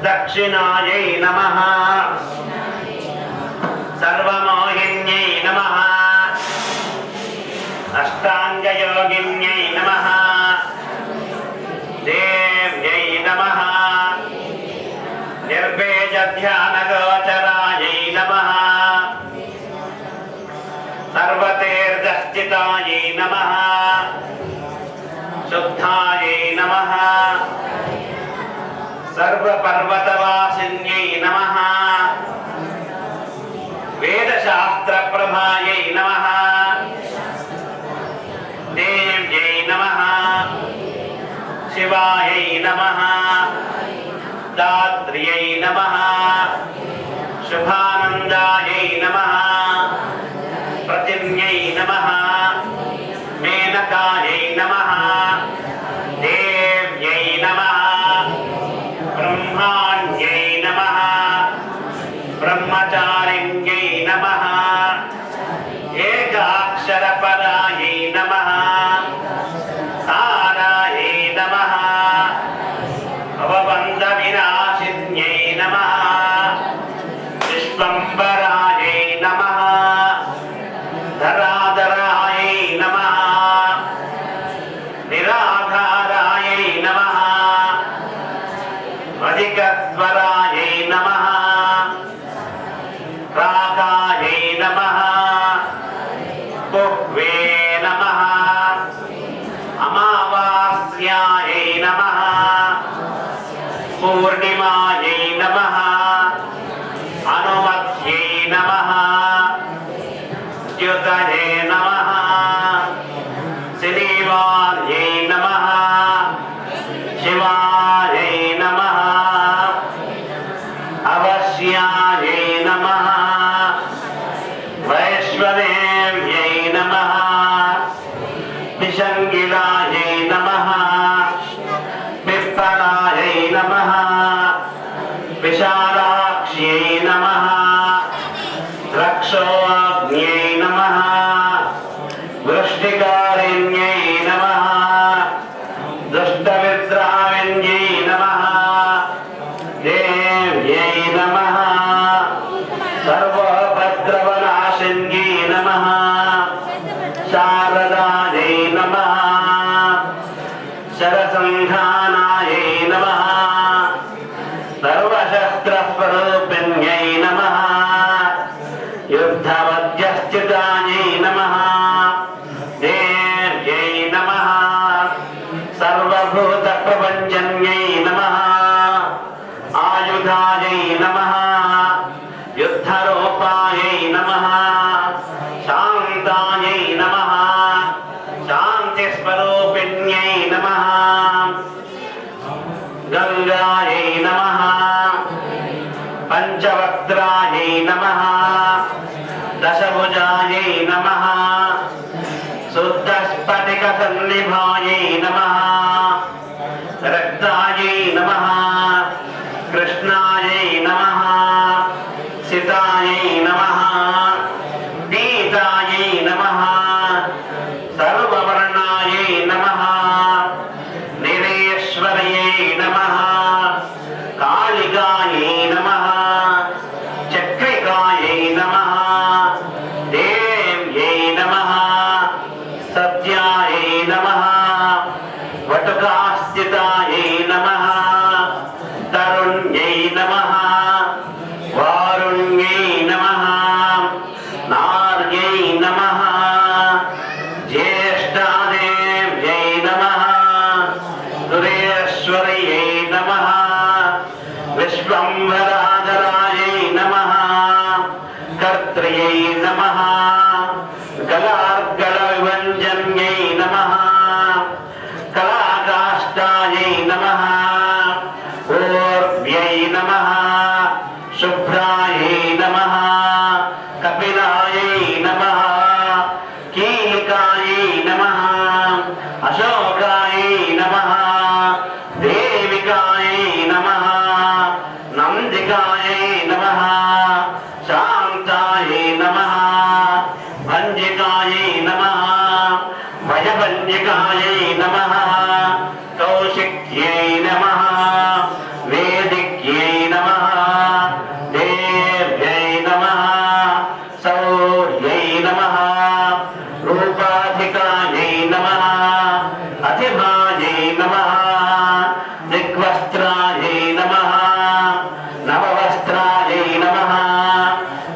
[SPEAKER 1] दक्षिणायै नमः सर्वमोहिन्यै नमः अष्टाङ्गयोगिन्यै नमः देव्यै नमः निर्वेजध्यानगोचरायै नमः सर्वतीर्थस्थितायै नमः शुद्धायै नमः सर्वपर्वतवासिन्यै नमः वेदशास्त्रप्रभायै नमः देव्यै नमः शिवायै नमः दात्र्यै नमः शुभानन्दायै नमः प्रतिम्यै नमः मेनकायै नमः देव्यै नमः ब्रह्माण्यै नमः ब्रह्मचारिण्यै नमः एकाक्षरपरायै नमः तारायै नमः भवबन्धविनाशिन्यै नमः विश्वम्भरायै नमः धराधरायै नमः निराधारायै नमः अधिकस्वरायै नमः रागायै नमः पुह्वे नमः अमावास्यायै नमः पूर्णिमायै नमः अनुमत्यै नमः द्युतये नमः श्रीवार्यै नमः शिवायै नमः अवश्यायै नमः वैश्वदेव्यै नमः निषङ्गिलायै नमः विप्पलायै नमः विशालाक्ष्यै नमः रक्षोऽग्न्यै नमः वृष्टिकारिण्यै नमः दुष्टविद्राविण्यै नमः देव्यै नमः सर्वोपद्रवनाशिन्यै नमः शारदायै नमः शरसङ्घानायै नमः सर्वशस्त्रस्वरूपिण्यै नमः युद्धमध्यस्थितायै नमः देव्यै नमः सर्वभूतप्रपञ्चन्यै नमः आयुधायै नमः युद्धरूपायै नमः शान्तायै नमः शान्तिस्वरूपिण्यै नमः गङ्गायै नमः पञ्चवक्त्रायै नमः दशभुजायै नमः शुद्धस्फटिकसन्निभायै नमः रक्तायै नमः कृष्णायै नमः सितायै नमः पीतायै नमः సత్యాయై నమః దేవ్యై నమః సత్యాయై నమః వటుకాస్థితాయై నమః తరుణ్యై నమః వారుణ్యై నమః నార్యై నమః జ్యేష్ఠాదేవ్యై నమః సురేశ్వర్యై నమః విశ్వంభరాధరాయై నమః కర్త్రయై నమః గలార్గళ విభంజన్యై నమః కళాకాష్టాయై నమః ఓర్వ్యై నమః శుభ్రాయై నమః కపిలాయై నమః కీలికాయై నమః అశోకాయై నమః దేవికాయై నమః నందికాయై నమః శాంతాయై నమః భంజికాయై నమః భయభంజికాయై నమః కౌశిక్యై నమః వేదిక్యై నమః దేవ్యై నమః శౌర్యై నమః రూపాధికాయై నమః అధిమాయై నమః దిగ్వస్త్రాయై నమః నవవస్త్రాయై నమః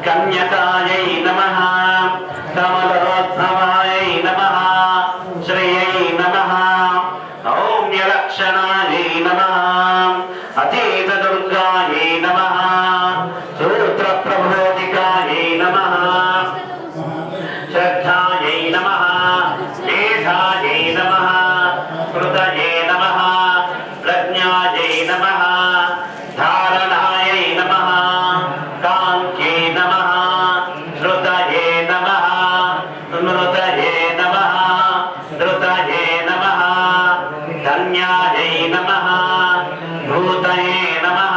[SPEAKER 1] కన్యకాయై నమః కమలోద్భవాయై నమః శ్రియై నమః ఔమ్యలక్షణాయై నమః అతీతదుర్గాయై నమః సూత్రప్రబోధికాయై నమః శ్రద్ధాయై నమః మేధాయై నమః కృతయే నమః ప్రజ్ఞాయై నమః ధారణాయై నమః కాంత్యై నమః శ్రుతయే నమః స్మృతయే నమః ధృతయే నమః ధన్యాయై నమః భూతయే నమః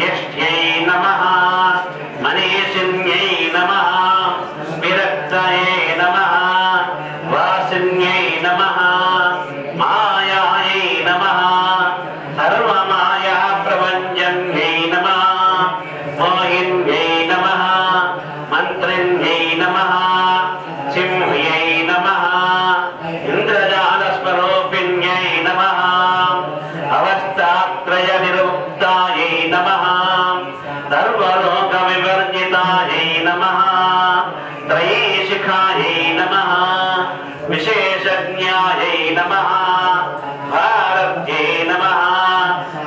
[SPEAKER 1] యష్ట్యై నమః మనీషిన్యై నమః విరక్తయే నమః వాసిన్యై నమః మాయాయై నమః సర్వమాయా ప్రపంచన్యై నమః మోహిన్యై నమః మంత్రిణ్యై నమః సింహ్యై నమః ఇంద్రజాలస్వరూపిణ్యై నమః అవస్థాత్రయ నిరుక్తాయై నమః సర్వలోక వివర్జితాయై నమః త్రయీశిఖాయై నమః విశేషజ్ఞాయై నమః భారత్యై నమః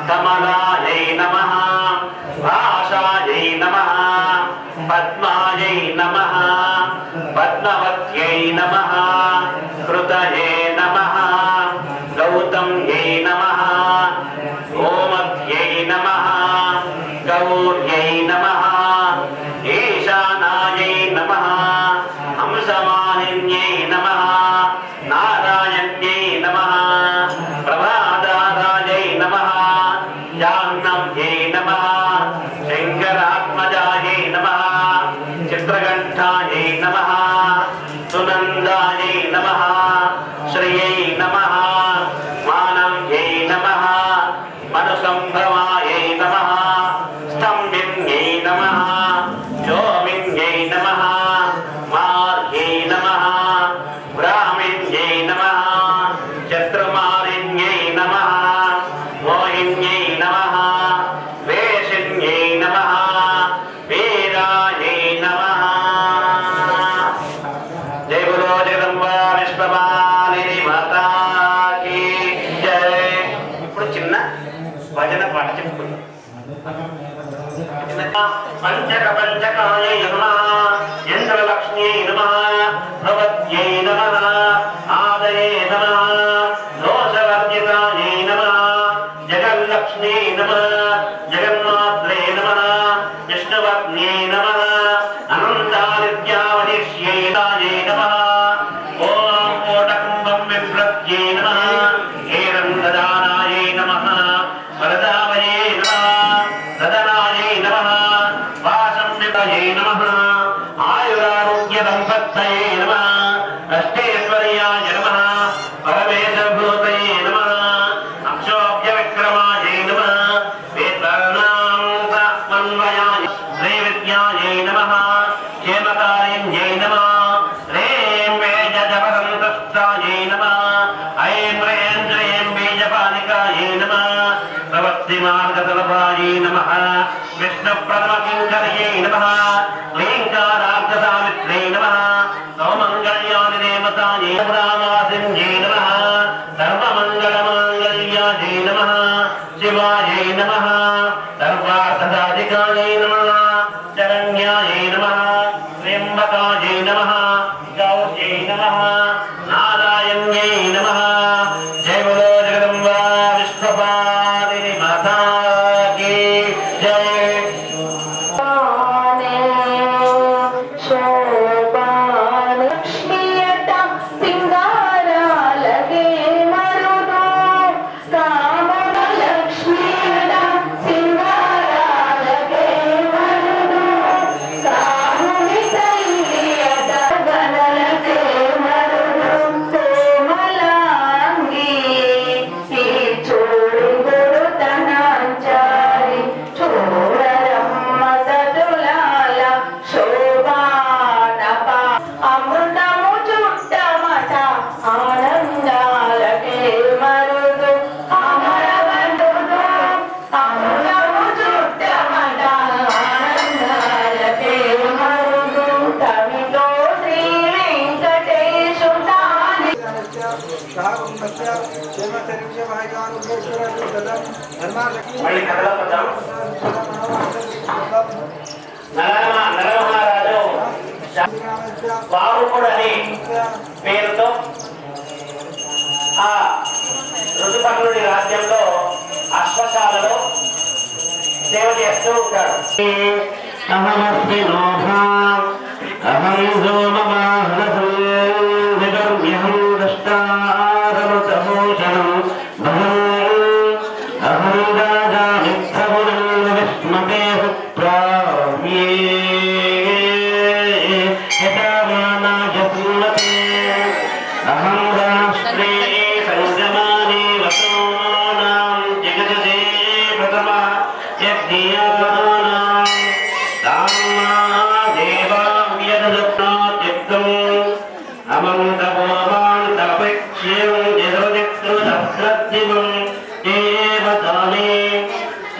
[SPEAKER 1] కమలాయై నమః భాషాయై నమః పద్మాయై నమః పద్మవత్యై నమః కృతయే నమః గౌతమ్యై నమః ఓమధ్యై నమః గౌర్యై నమః ఈశానాయై నమః హంసవాహిన్యై నమః నారాయణ్యై నమః ప్రభాదారాయై నమః జాహ్నవ్యై నమః శంకరాత్మజాయై నమః చిత్రకంఠాయై నమః సునందాయై నమః శ్రియై నమః మానవ్యై నమః మనుసంభవాయై నమః స్తంభిన్యై నమః శోభిన్యై నమః మార్గ్యై నమః బ్రాహ్మిణ్యై నమః శత్రుమాలిన్యై నమః మోహిన్యై నమః వేషిన్యై నమః వీరాయై నమః జై గురో జగదంబా విశ్వమాలిని మాతాకి జై. ఇప్పుడు చిన్న భజన పాట చెప్పుకుందాం. పంచక పంచకాయై నమః ఇంద్రలక్ష్మ్యై నమః భగవత్యై నమః ఆదయే నమః దోషవర్జితాయై నమః జగల్లక్ష్మ్యై నమః జగన్మాత్రే నమః విష్ణుపత్న్యై నమః అనంతాదిత్యావధిష్యై నమః ఓం కోటకుంభం విప్రత్యై నమః హేరందదానాయై నమః వరదావయే నమః సదనాయై నమః వాసంవితయే నమః ఆయురారోగ్య దంపత్తయే నమః అష్టేశ్వర్యాయ నమః పరమేశభూతయే నమః అక్షోభ్య విక్రమాయై నమః వేదాంతమన్వయాయ శ్రీ విద్యాయై नमः क्षेमकारिण्यै नमः ह्रीं वेजजपसन्तस्तायै नमः ऐं ह्रीं श्रीं बीजपालिकायै नमः प्रवृत्तिमार्गतलभायै नमः विष्णुप्रथमकिङ्कर्यै नमः क्लीङ्कारार्धसामित्र्यै नमः सौमङ्गल्यादिदेवतायै रामासिंह्यै नमः सर्वमङ्गलमाङ्गल्यायै नमः शिवायै नमः सर्वार्थसाधिकायै नमः शरण्यायै नमः त्र्यम्बकायै नमः गौर्यै नमः नारायण्यै नमः जय बोलो जगदम्बा विश्वपालिनी माता की जय। నరమహారాజు బావుకుడని పేరుతో ఆ ఋతుపర్ణుడి రాజ్యంలో అశ్వశాలలో సేవ చేస్తూ ఉంటాడు. అహమస్మి నోహా అహం సోమమాహ్రహం దష్టారమృతభూషణం అహం రాజా మిత్రమునం విస్మతే సుప్రామ్యే యథామానాయ సుమతే అహం రాష్ట్రే సంగమానే వసోనాం జగదే ప్రథమ యజ్ఞయానాం తామ్మా దేవావ్యదప్నాత్యుక్తం అమంతభోమాంతపక్ష్యం జగదిక్ృతప్రతిమం దేవతానే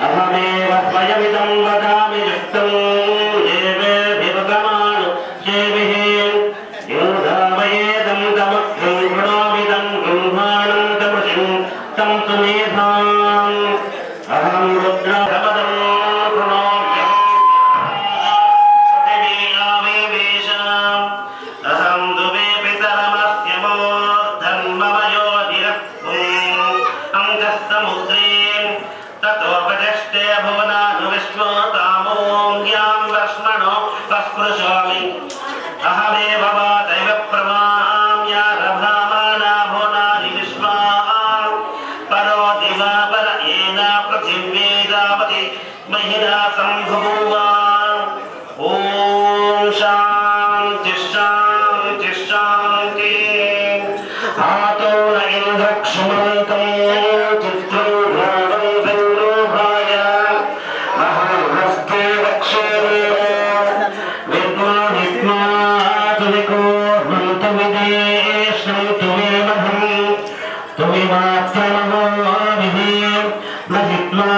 [SPEAKER 1] అహమేవ స్వయమిదం వదామి యుక్తం దేవేభిర్గమాను దేవిః యోధావయేదం తమగ్రం గృణామిదం బ్రహ్మాణం తమృషం తం సుమేధాం అహం రుద్రపదం ప్రణోమ్యం పృథివీయావేవేశాం అహం దువే పితరమస్య మూర్ధన్మమయోధిరస్వం అంగస్తముద్రీం తతోపజష్టే భువనాను విశ్వతామోంగ్యాం లక్ష్మణో పస్పృశామి అహమేవ వాతైవ ప్రమామ్యారభామానా భువనాని విశ్వా పరోతి వా పర ఏనా పృథివ్యేదావతి మహిళా సంభువ. ఓం శాంతి శాంతి శాంతి. ఆతోన ఇంద్రక్షుమంతం చిత్రం ఘోరం సంరోహాయ మహాహస్తే దక్షిణే విద్వాహిత్వాతునికో మంత విదేశం తుమేమహం తుమిమాత్రమో విధి నహిత్వా